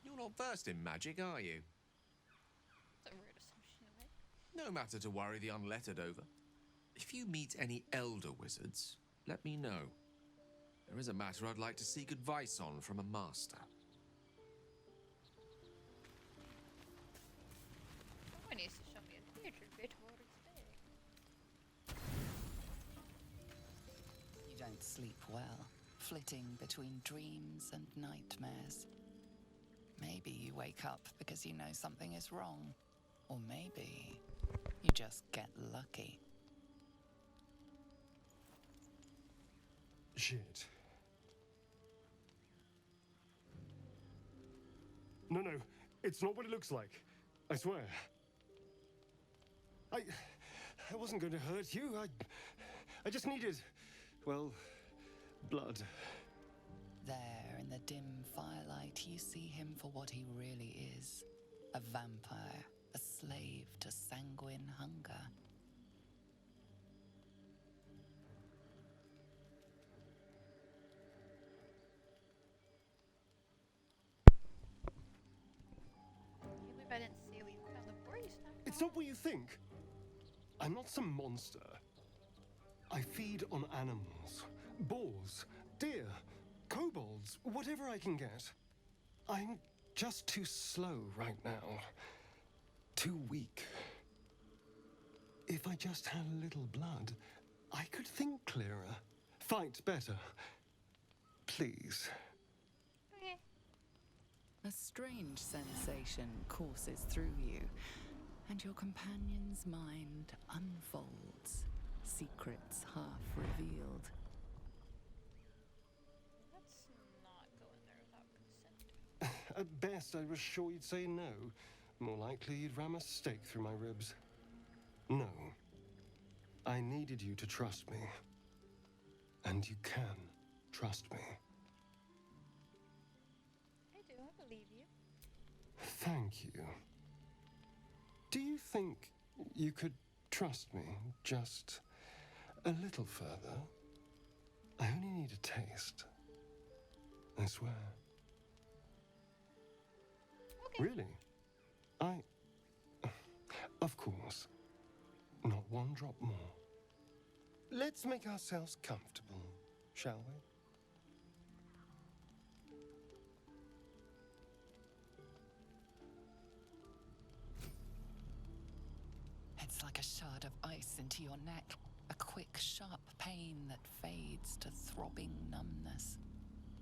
You're not versed in magic, are you? That's a weird assumption to make. No matter to worry the unlettered over. If you meet any elder wizards, let me know. There is a matter I'd like to seek advice on from a master. Someone needs to show me a theater bit of what it's big. You don't sleep well, flitting between dreams and nightmares. Maybe you wake up because you know something is wrong. Or maybe you just get lucky. Shit. No, it's not what it looks like. I swear. I wasn't going to hurt you. I just needed, well, blood. There, in the dim firelight, you see him for what he really is. A vampire, a slave to sanguine hunger. Can't believe I didn't see what you found the board you snapped It's not what you think. I'm not some monster. I feed on animals, boars, deer, kobolds, whatever I can get. I'm just too slow right now. Too weak. If I just had a little blood, I could think clearer, fight better. Please. Okay. A strange sensation courses through you, and your companion's mind unfolds, secrets half revealed. Let's not go in there without consent. At best, I was sure you'd say no. More likely, you'd ram a stake through my ribs. No. I needed you to trust me. And you can trust me. I do, I believe you. Thank you. Do you think you could trust me just a little further? I only need a taste. I swear. Okay. Really? Of course. Not one drop more. Let's make ourselves comfortable, shall we? It's like a shard of ice into your neck, a quick, sharp pain that fades to throbbing numbness.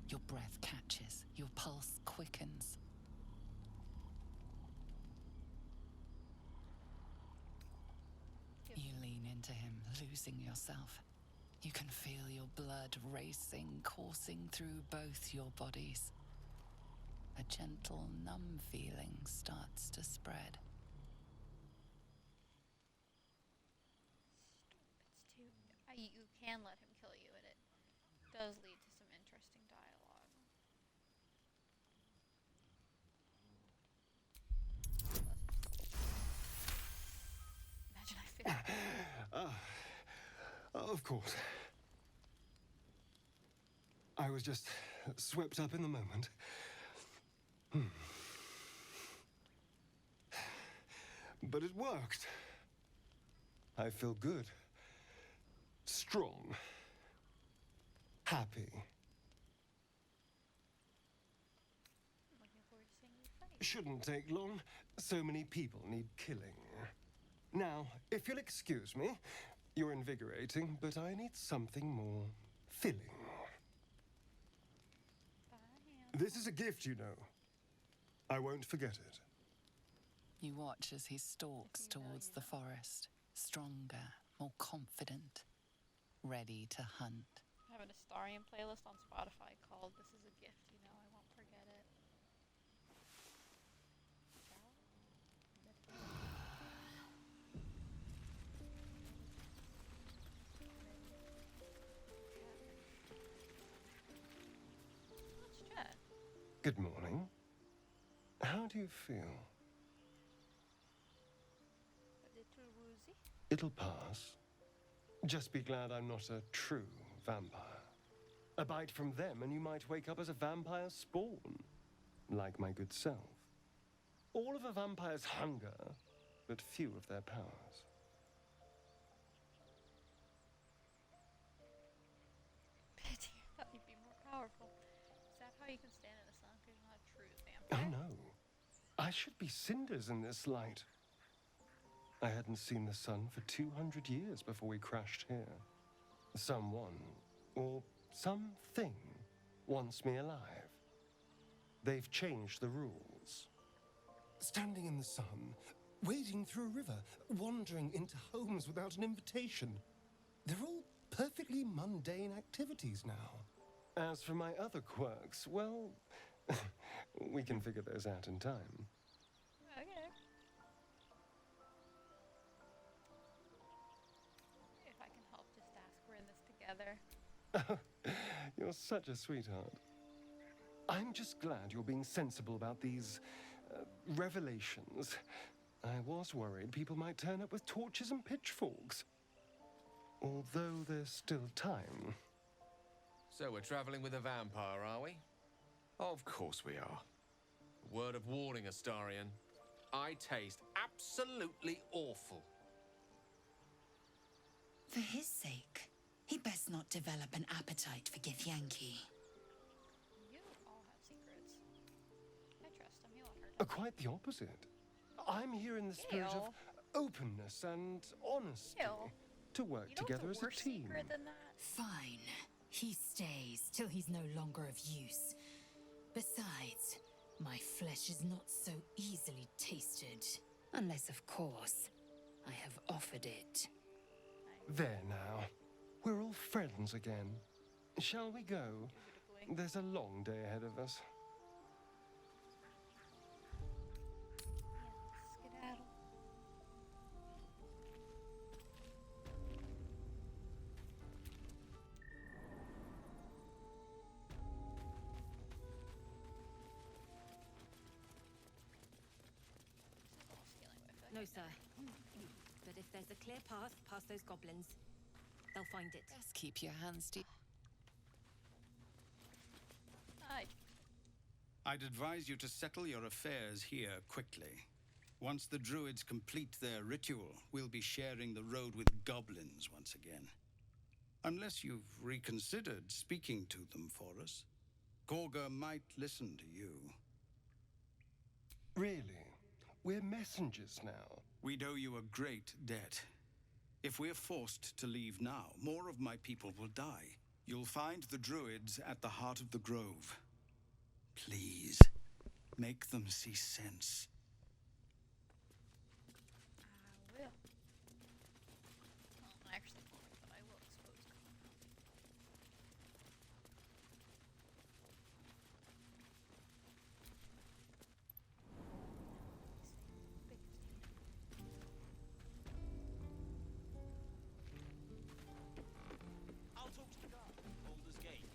Your breath catches, your pulse quickens. You lean into him, losing yourself. You can feel your blood racing, coursing through both your bodies. A gentle, numb feeling starts to spread. It's too. You can let him kill you, and it does lead to some interesting dialogue. Imagine I failed. Of course. I was just swept up in the moment. But it worked. I feel good. Strong. Happy. I'm looking forward to seeing you fight. Shouldn't take long. So many people need killing. Now, if you'll excuse me, you're invigorating, but I need something more filling. Bye. This is a gift, you know. I won't forget it. You watch as he stalks If you towards value the that. forest, Stronger, more confident, ready to hunt. I have an Astarian playlist on Spotify called This Is a Gift, you know, I won't forget it. Let's chat. Good morning. How do you feel? A little woozy. It'll pass. Just be glad I'm not a true vampire. A bite from them and you might wake up as a vampire spawn. Like my good self. All of a vampire's hunger, but few of their powers. Pity, I thought you'd be more powerful. Is that how you can stand in the sun? Because you're not a true Oh vampire. no. I should be cinders in this light. I hadn't seen the sun for 200 years before we crashed here. Someone, or something, wants me alive. They've changed the rules. Standing in the sun, wading through a river, wandering into homes without an invitation. They're all perfectly mundane activities now. As for my other quirks, well, we can figure those out in time. Okay. If I can help, just ask. We're in this together. You're such a sweetheart. I'm just glad you're being sensible about these revelations. I was worried people might turn up with torches and pitchforks. Although there's still time. So we're traveling with a vampire, are we? Of course we are. Word of warning, Astarian. I taste absolutely awful. For his sake, he best not develop an appetite for Githyanki. You all have secrets. I trust him. He won't hurt us. Quite the opposite. I'm here in the spirit of Ew. openness and honesty. Ew. To work You know together what's as a a worse team. secret than that? Fine. He stays till he's no longer of use. Besides, my flesh is not so easily tasted. Unless, of course, I have offered it. There now. We're all friends again. Shall we go? Indubitably. There's a long day ahead of us. Yeah, skedaddle. No, sir. But if there's a clear path past those goblins, they'll find it. Best keep your hands to... Hi. I'd advise you to settle your affairs here quickly. Once the druids complete their ritual, we'll be sharing the road with goblins once again. Unless you've reconsidered speaking to them for us. Gorga might listen to you. Really? We're messengers now. We'd owe you a great debt. If we're forced to leave now, more of my people will die. You'll find the druids at the heart of the grove. Please, make them see sense. I will. Well, I actually won't, but I will expose them. I'll talk to the guard. Baldur's Gate.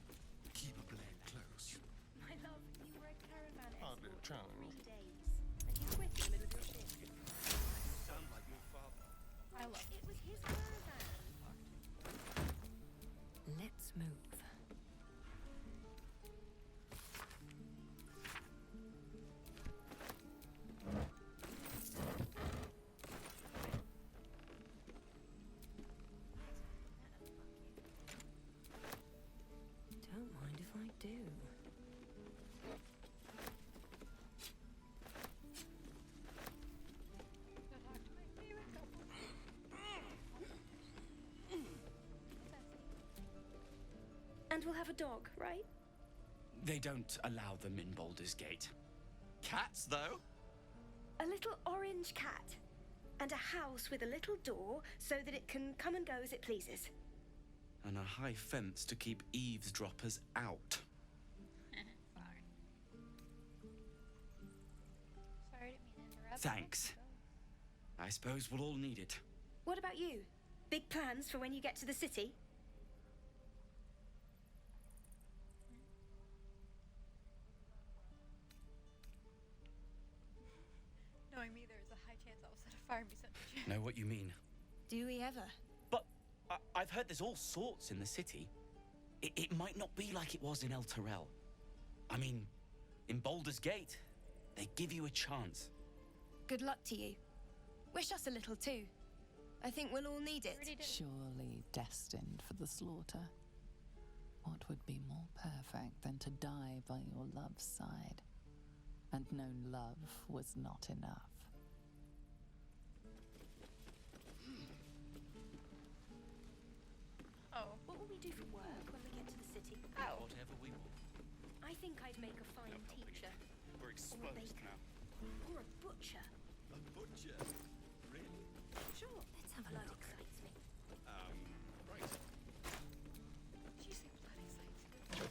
Keep a blade close. My love, you were a caravan Hardly a challenge. 3 days. And you quit in the middle of your shift. Sound like your father. I love It was his caravan. Let's move. Don't mind if I do. Go talk to my favorite couple. And we'll have a dog, right? They don't allow them in Baldur's Gate. Cats, though? A little orange cat. And a house with a little door so that it can come and go as it pleases. And a high fence to keep eavesdroppers out. Sorry. Sorry, didn't mean to interrupt. Thanks. I suppose we'll all need it. What about you? Big plans for when you get to the city? Knowing me, there's a high chance I will set a fire and be sent to jail. Know what you mean? Do we ever? But I've heard there's all sorts in the city. It might not be like it was in El Terrell. I mean, in Baldur's Gate, they give you a chance. Good luck to you. Wish us a little too. I think we'll all need it. Surely destined for the slaughter. What would be more perfect than to die by your love's side? And know love was not enough. Oh. What will we do for work when we get to the city? Oh. Whatever we want. I think I'd make a fine teacher. We're Or a exposed baker. now. Or a butcher. A butcher? Really? Sure. Let's have a look. Excites me. Right. Did you say blood excites you?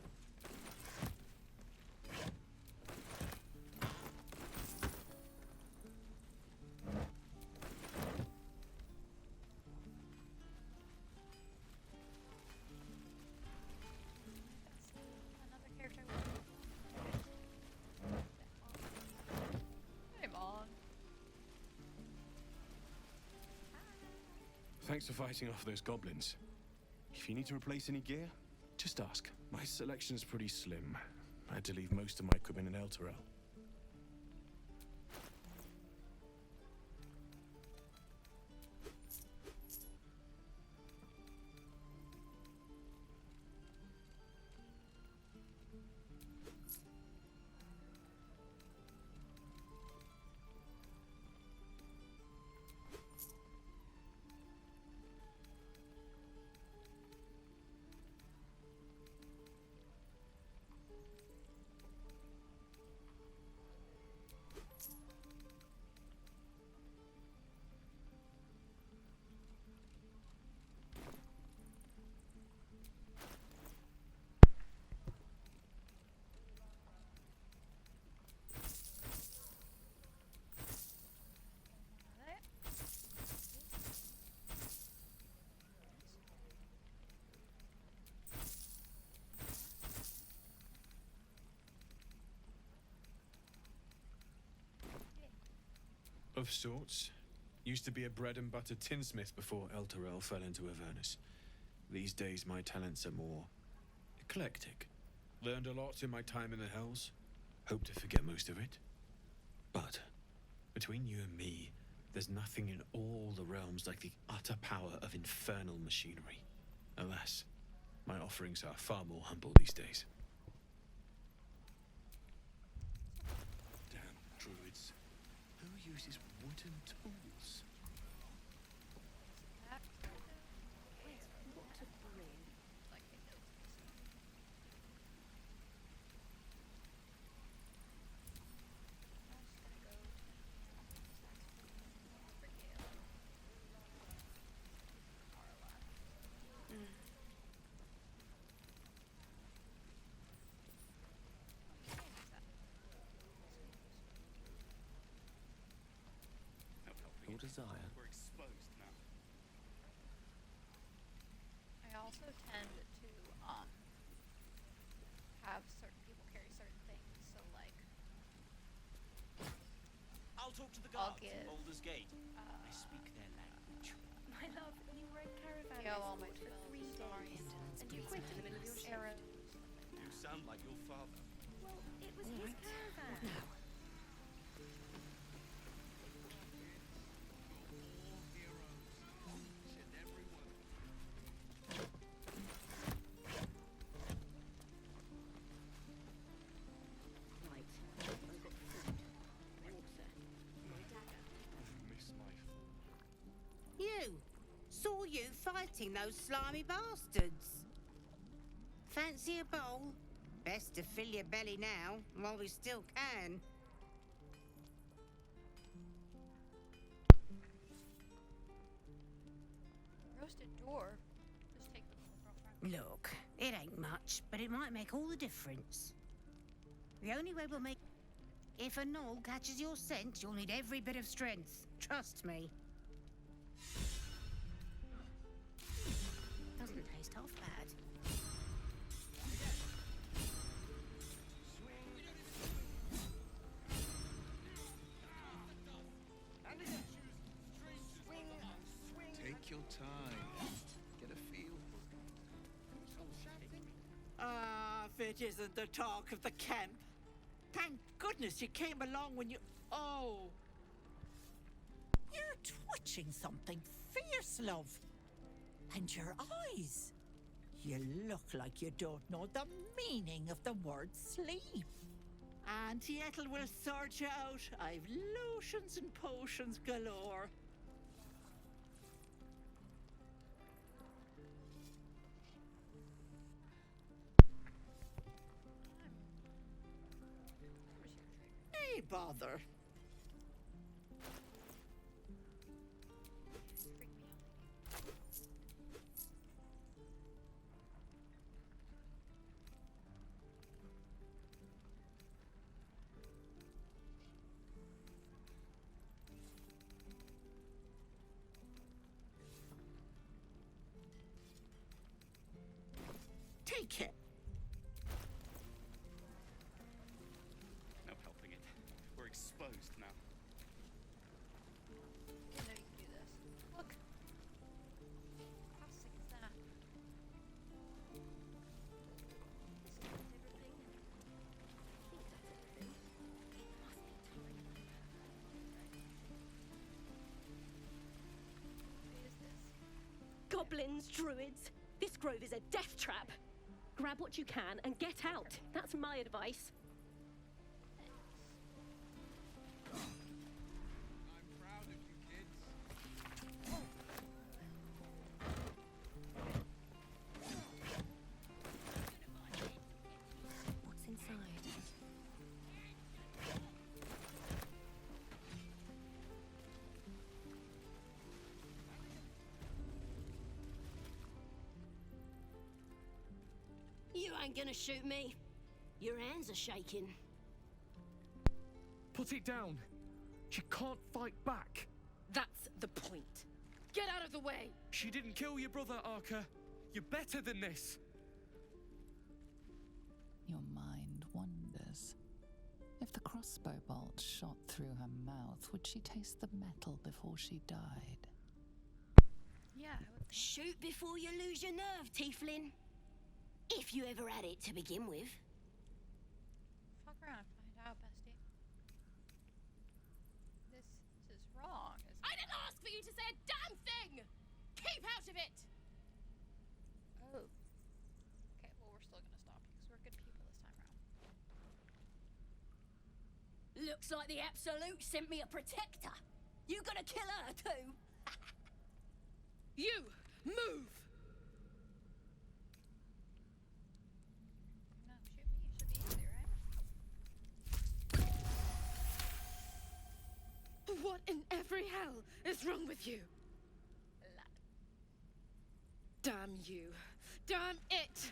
Another character. Hey, Mom. Thanks for fighting off those goblins. If you need to replace any gear, just ask. My selection's pretty slim. I had to leave most of my equipment in El Terrell. Of sorts. Used to be a bread and butter tinsmith before El Terrell fell into Avernus. These days my talents are more eclectic. Learned a lot in my time in the Hells. Hope to forget most of it. But between you and me, there's nothing in all the realms like the utter power of infernal machinery. Alas, my offerings are far more humble these days. Damn druids. Who uses wooden tools? What a bring. Your desire. We're exposed now. I also tend to have certain people carry certain things. So like, I'll talk to the I'll guards give, at Baldur's Gate. I speak their language. My love, you were a caravan yeah, all my escort for 3 spells, days. sorry. And you quit in the middle of your shift. arrows. You sound like your father. Well, it was his caravan. Right. I've got food, water, my dagger. Miss my You! Saw you fighting those slimy bastards. Fancy a bowl? Best to fill your belly now, while we still can. Roasted door. Just take the girlfriend. Look, it ain't much, but it might make all the difference. The only way we'll make... If a gnoll catches your scent, you'll need every bit of strength. Trust me. Doesn't taste half bad. Take your time. Get a feel for it. Ah, if it isn't the talk of the camp. Thank goodness you came along when you... Oh! You're twitching something fierce, love. And your eyes. You look like you don't know the meaning of the word sleep. Auntie Ethel will sort you out. I've lotions and potions galore. Hey, bother. Take it. No helping it. We're exposed now. You know you can do this. Look. How sick is that? Goblins, druids. This grove is a death trap. Grab what you can and get out. That's my advice. I'm proud of you, kids. What's inside? You ain't gonna shoot me. Your hands are shaking. Put it down. She can't fight back. That's the point. Get out of the way! She didn't kill your brother, Arca. You're better than this. Your mind wanders. If the crossbow bolt shot through her mouth, would she taste the metal before she died? Yeah, I would think. Shoot before you lose your nerve, Tieflin. If you ever had it to begin with. Fuck around and find out, bestie. This is wrong. I didn't ask for you to say a damn thing! Keep out of it! Oh. Okay, well, we're still gonna stop you because we're good people this time around. Looks like the Absolute sent me a protector. You gonna kill her too? You move! No, shoot me. It should be easy, right? What in every hell is wrong with you? Damn you. Damn it!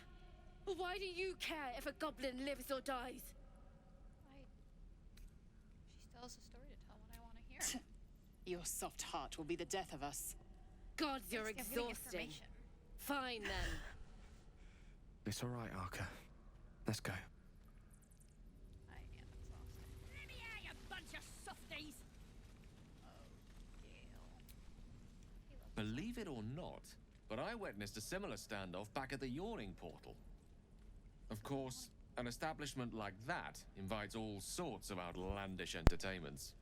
Why do you care if a goblin lives or dies? She still has a story to tell when I want to hear it. Your soft heart will be the death of us. Gods, you're Thanks, I'm getting exhausting. information. Fine then. It's all right, Arca. Let's go. I am exhausted. Let me out, you bunch of softies! Believe it or not, but I witnessed a similar standoff back at the Yawning Portal. Of course, an establishment like that invites all sorts of outlandish entertainments.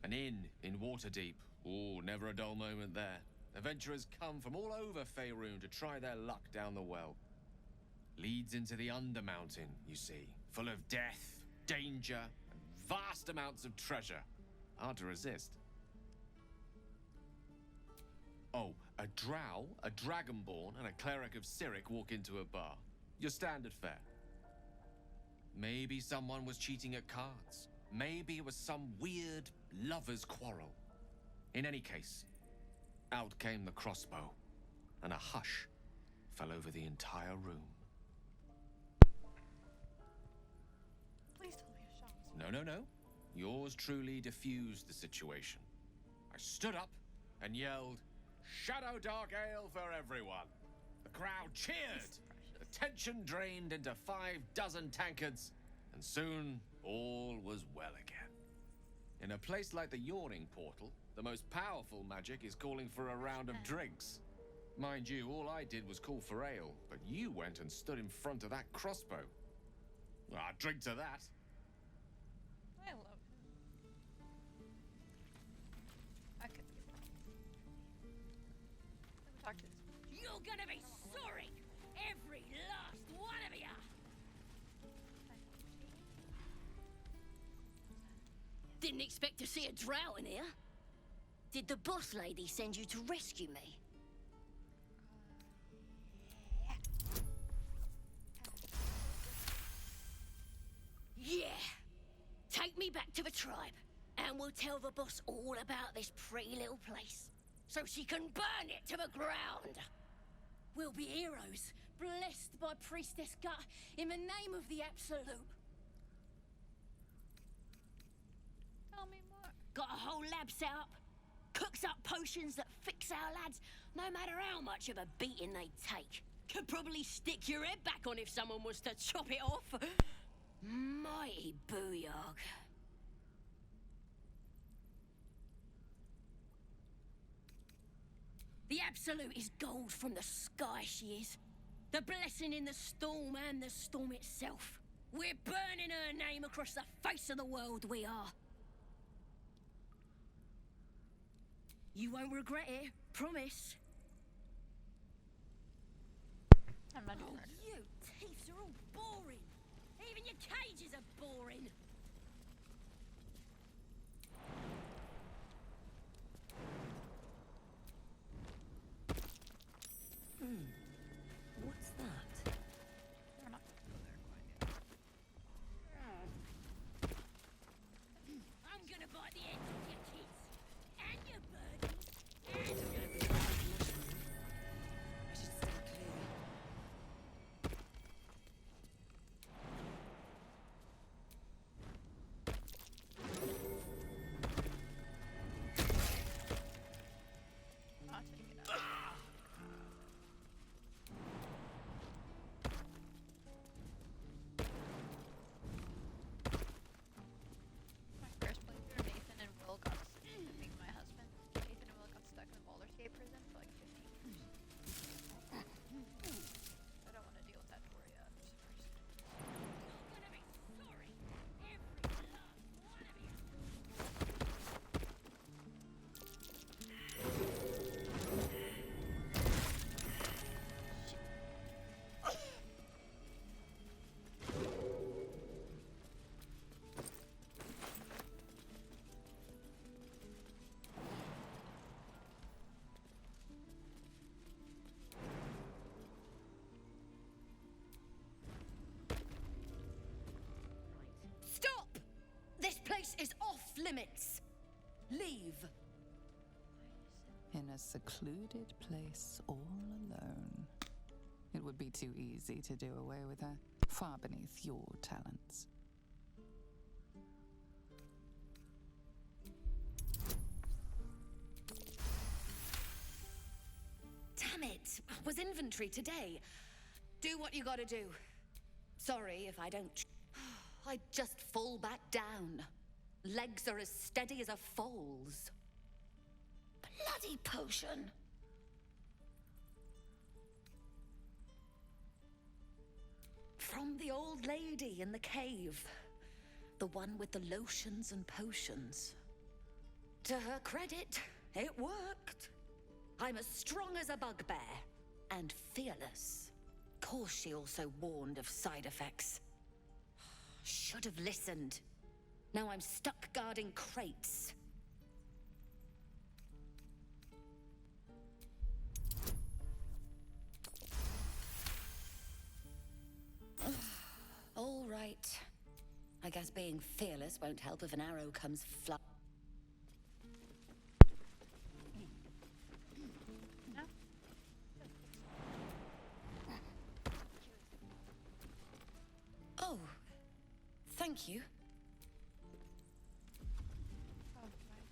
An inn in Waterdeep. Ooh, never a dull moment there. Adventurers come from all over Faerun to try their luck down the well. Leads into the Undermountain, you see, full of death, danger, and vast amounts of treasure. Hard to resist. Oh, a drow, a dragonborn, and a cleric of Cyric walk into a bar. Your standard fare. Maybe someone was cheating at cards. Maybe it was some weird lover's quarrel. In any case, out came the crossbow, and a hush fell over the entire room. Please tell me a shot. No. Yours truly diffused the situation. I stood up and yelled, "Shadow Dark Ale for everyone!" The crowd cheered. The tension drained into 6 tankards, and soon all was well again. In a place like the Yawning Portal, the most powerful magic is calling for a round of drinks. Mind you, all I did was call for ale, but you went and stood in front of that crossbow. Well, I'd drink to that. I love him. I could be wrong. Let me talk to this. You're gonna be sorry! Every last one of you! Didn't expect to see a drow in here. Did the boss lady send you to rescue me? Yeah. Take me back to the tribe, and we'll tell the boss all about this pretty little place, so she can burn it to the ground. We'll be heroes, blessed by Priestess Gut, in the name of the Absolute. Tell me more. Got a whole lab set up. Cooks up potions that fix our lads, no matter how much of a beating they take. Could probably stick your head back on if someone was to chop it off. Mighty booyog. The Absolute is gold from the sky, she is. The blessing in the storm and the storm itself. We're burning her name across the face of the world, we are. You won't regret it, promise. I'm not doing it. You thieves are all boring. Even your cages are boring. What's that? We're not gonna go there quite yet. I'm gonna bite the ends off your kids. And your birdies. And I should stay clear. I'll take it out. My first playthrough, Nathan and Will got being my husband. Nathan and Will got stuck in the Baldur's Gate prison for like 15 years. I don't want to deal with that for you. you're gonna be sorry. Every last one of you. Stop! This place is off limits. Leave. In a secluded place all alone. It would be too easy to do away with her, far beneath your talents. Damn it! Was inventory today. Do what you gotta do. Sorry if I don't. I just fall back down. Legs are as steady as a foal's. Bloody potion! From the old lady in the cave. The one with the lotions and potions. To her credit, it worked. I'm as strong as a bugbear. And fearless. Course she also warned of side effects. Should have listened. Now I'm stuck guarding crates. All right. I guess Guess being fearless won't help if an arrow comes flying. No? Oh, thank you. Oh, right.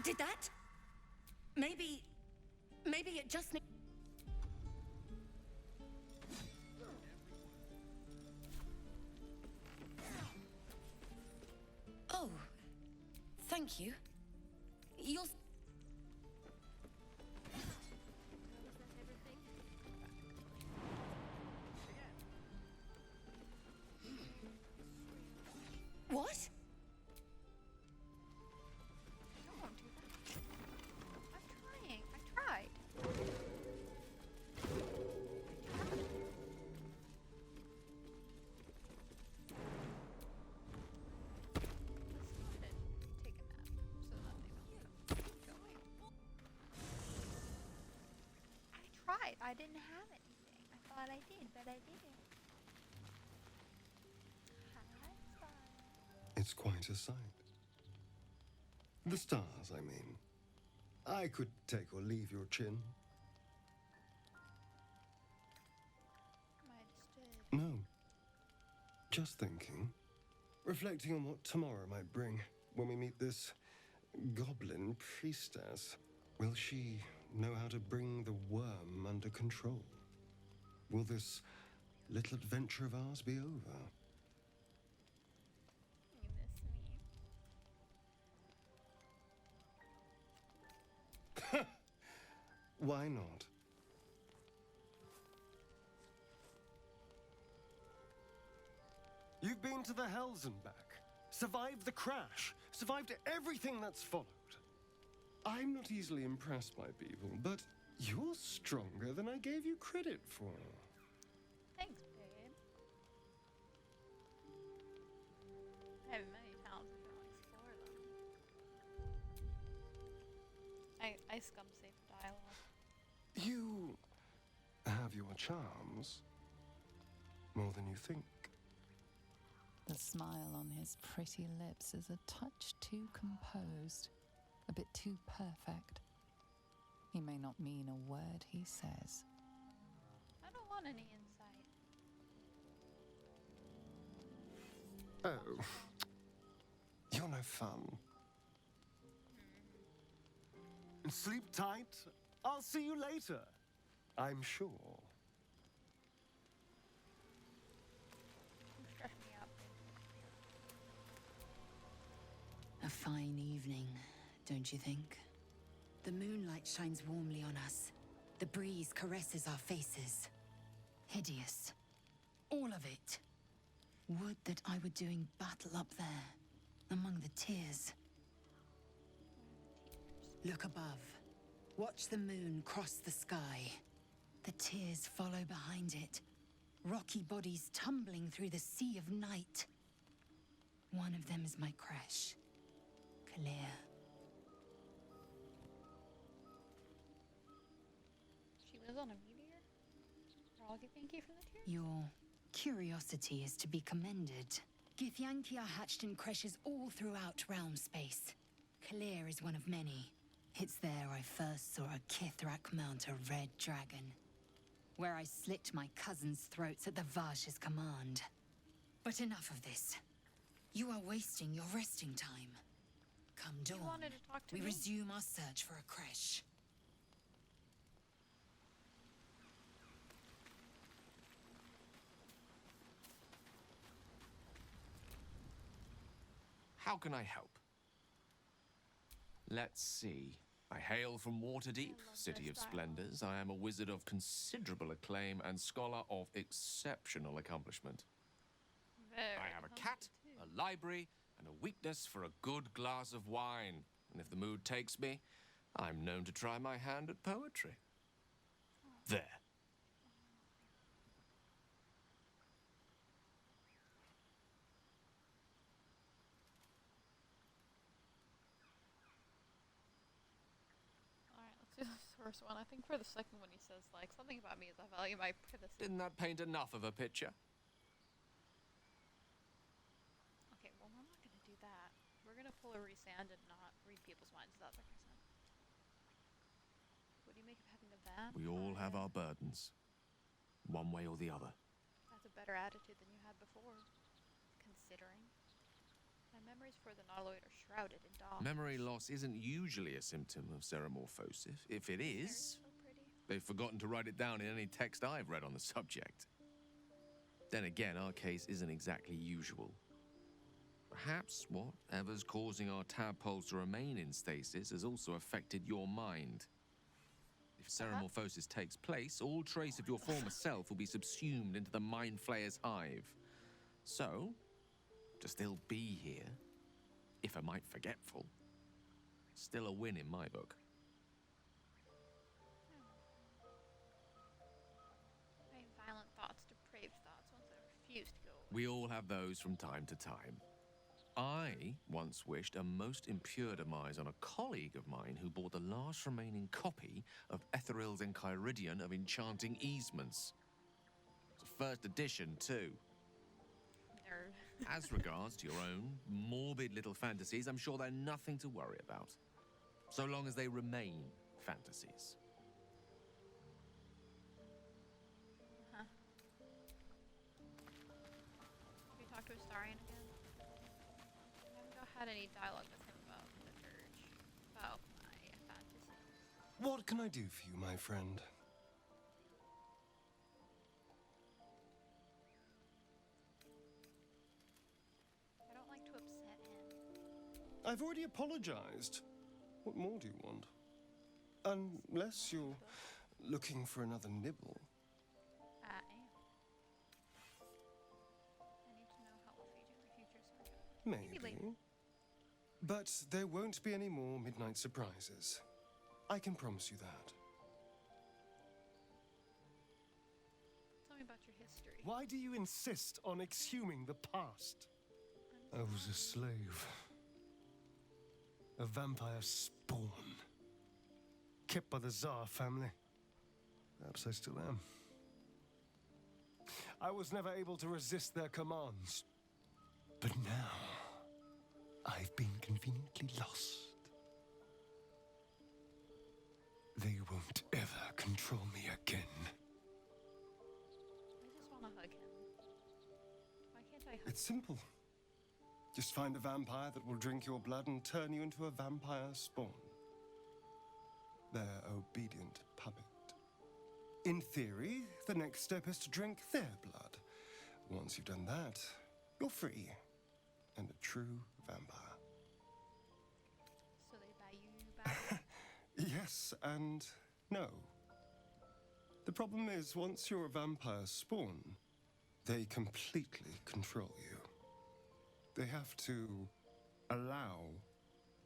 Did that? Maybe it just needs... Oh, thank you. You'll... What? Don't do that. I'm trying. I tried. Take a nap so that they don't keep going. I tried. I didn't have anything. I thought I did, but I didn't. It's quite a sight. The stars, I mean. I could take or leave your chin. No. Just thinking. Reflecting on what tomorrow might bring when we meet this goblin priestess. Will she know how to bring the worm under control? Will this little adventure of ours be over? You miss me. Why not? You've been to the hells and back, survived the crash, survived everything that's followed. I'm not easily impressed by people, but you're stronger than I gave you credit for. Thanks, babe. I have many talents if you want to explore them. I scum safe dialogue. You have your charms. More than you think. The smile on his pretty lips is a touch too composed, a bit too perfect. He may not mean a word he says. I don't want any insight. Oh. You're no fun. Sleep tight. I'll see you later. I'm sure. Stress me out. A fine evening, don't you think? The moonlight shines warmly on us. The breeze caresses our faces. Hideous. All of it. Would that I were doing battle up there, among the tears. Look above. Watch the moon cross the sky. The tears follow behind it. Rocky bodies tumbling through the sea of night. One of them is my crush. Clear. She lives on a meteor? Thank you for the tears? Your curiosity is to be commended. Githyanki are hatched in creches all throughout realm space. Clear is one of many. It's there I first saw a Kithrak mount a red dragon. Where I slit my cousins' throats at the Vash's command. But enough of this. You are wasting your resting time. Come dawn, wanted to talk to we me. resume our search for a creche. How can I help? Let's see. I hail from Waterdeep, City of Splendors. I am a wizard of considerable acclaim and scholar of exceptional accomplishment. I have a cat, a library, and a weakness for a good glass of wine. And if the mood takes me, I'm known to try my hand at poetry. There. first one. I think for the second one he says, like, something about me is I value my privacy. Didn't that paint enough of a picture? Okay, well, we're not going to do that. We're going to pull a resand and not read people's minds. That's our consent. What do you make of having a van? We all have our burdens. One way or the other. That's a better attitude than you had before. Considering. My memories for the Nautiloid are shrouded in dark. Memory loss isn't usually a symptom of ceramorphosis. If it is, they've forgotten to write it down in any text I've read on the subject. Then again, our case isn't exactly usual. Perhaps whatever's causing our tadpoles to remain in stasis has also affected your mind. If ceramorphosis takes place, all trace of your former self will be subsumed into the Mind Flayer's hive. So, to still be here, if a mite forgetful, still a win in my book. I have violent thoughts, depraved thoughts, ones that refuse to go away. We all have those from time to time. I once wished a most impure demise on a colleague of mine who bought the last remaining copy of Etheril's Enchiridion of Enchanting Easements. It's a first edition, too. Nerd. As regards to your own morbid little fantasies, I'm sure they're nothing to worry about. So long as they remain fantasies. Huh. Have you talked to Astarion again? I haven't had any dialogue with him about the Dirge. About my fantasy. What can I do for you, my friend? I don't like to upset him. I've already apologized. What more do you want? Unless you're looking for another nibble. I am. I need to know how we'll feed you in the future, so maybe later. Maybe. But there won't be any more midnight surprises. I can promise you that. Tell me about your history. Why do you insist on exhuming the past? I was a slave. A vampire spawn. Kept by the Tsar family. Perhaps I still am. I was never able to resist their commands. But now, I've been conveniently lost. They won't ever control me again. I just want to hug him. Why can't I hug It's simple. Just find a vampire that will drink your blood and turn you into a vampire spawn. Their obedient puppet. In theory, the next step is to drink their blood. Once you've done that, you're free. And a true vampire. So they buy you back? Yes and no. The problem is, once you're a vampire spawn, they completely control you. They have to allow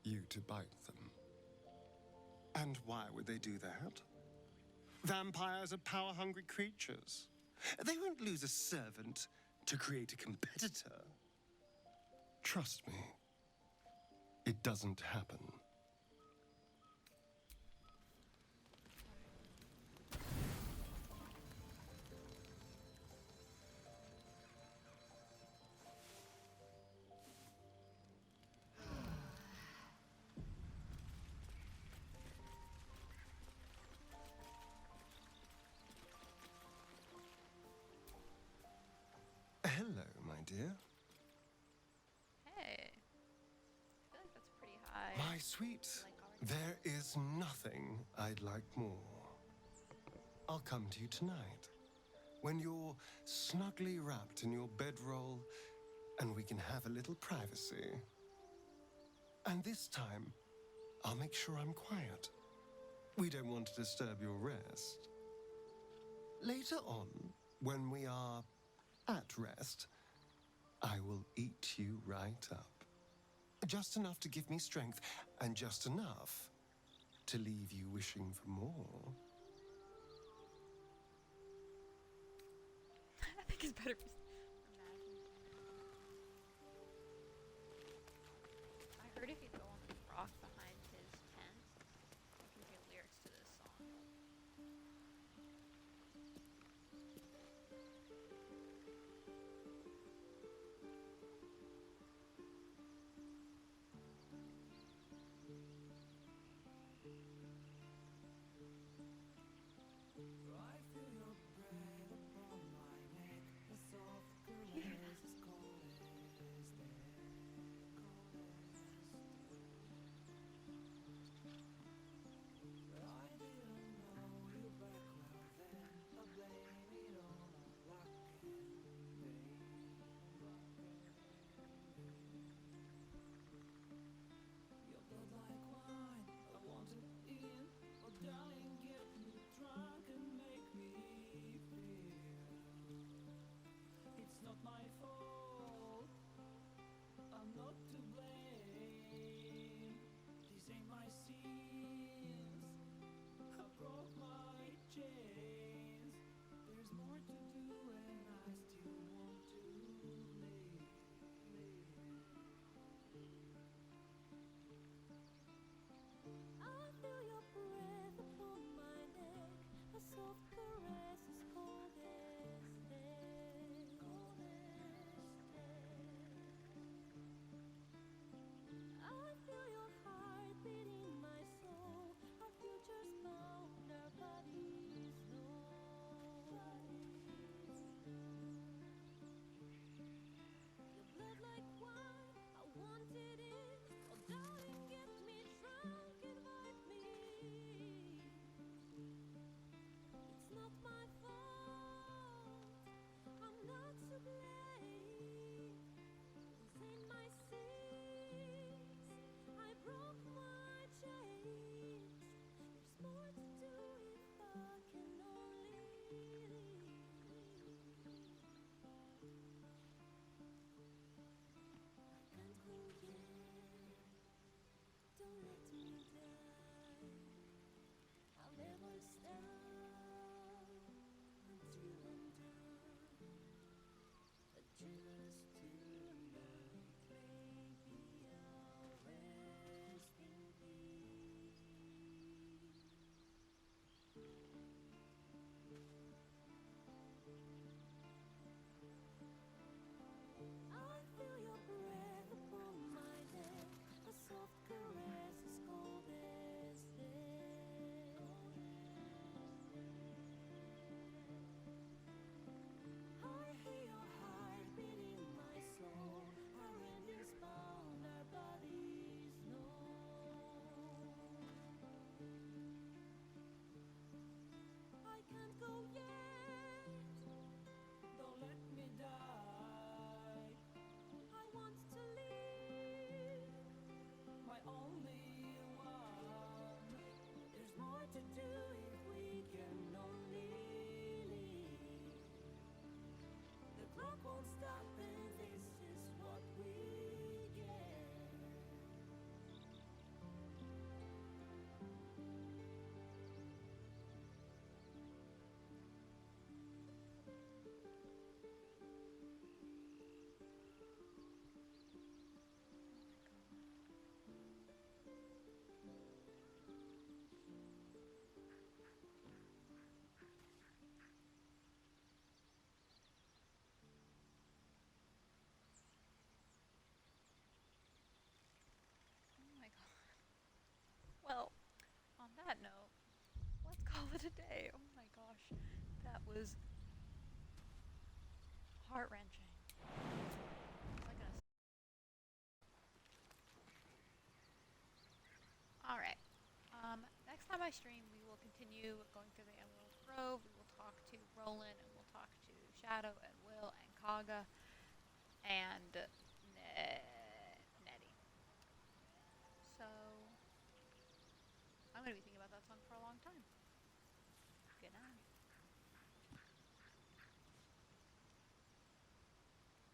you to bite them. And why would they do that? Vampires are power-hungry creatures. They won't lose a servant to create a competitor. Trust me, it doesn't happen. Hello, my dear. Hey. I feel like that's pretty high. My sweet, there is nothing I'd like more. I'll come to you tonight, when you're snugly wrapped in your bedroll, and we can have a little privacy. And this time, I'll make sure I'm quiet. We don't want to disturb your rest. Later on, when we are at rest, I will eat you right up. Just enough to give me strength, and just enough to leave you wishing for more. I think it's better if imagine. I heard if you go on the rock behind his tent, you can hear lyrics to this song. Well, on that note, let's call it a day. Oh my gosh. That was heart wrenching. Alright. Next time I stream, we will continue going through the Emerald Grove. We will talk to Roland, and we'll talk to Shadow, and Will, and Kaga, and Nettie. So, I'm going to be thinking about that song for a long time.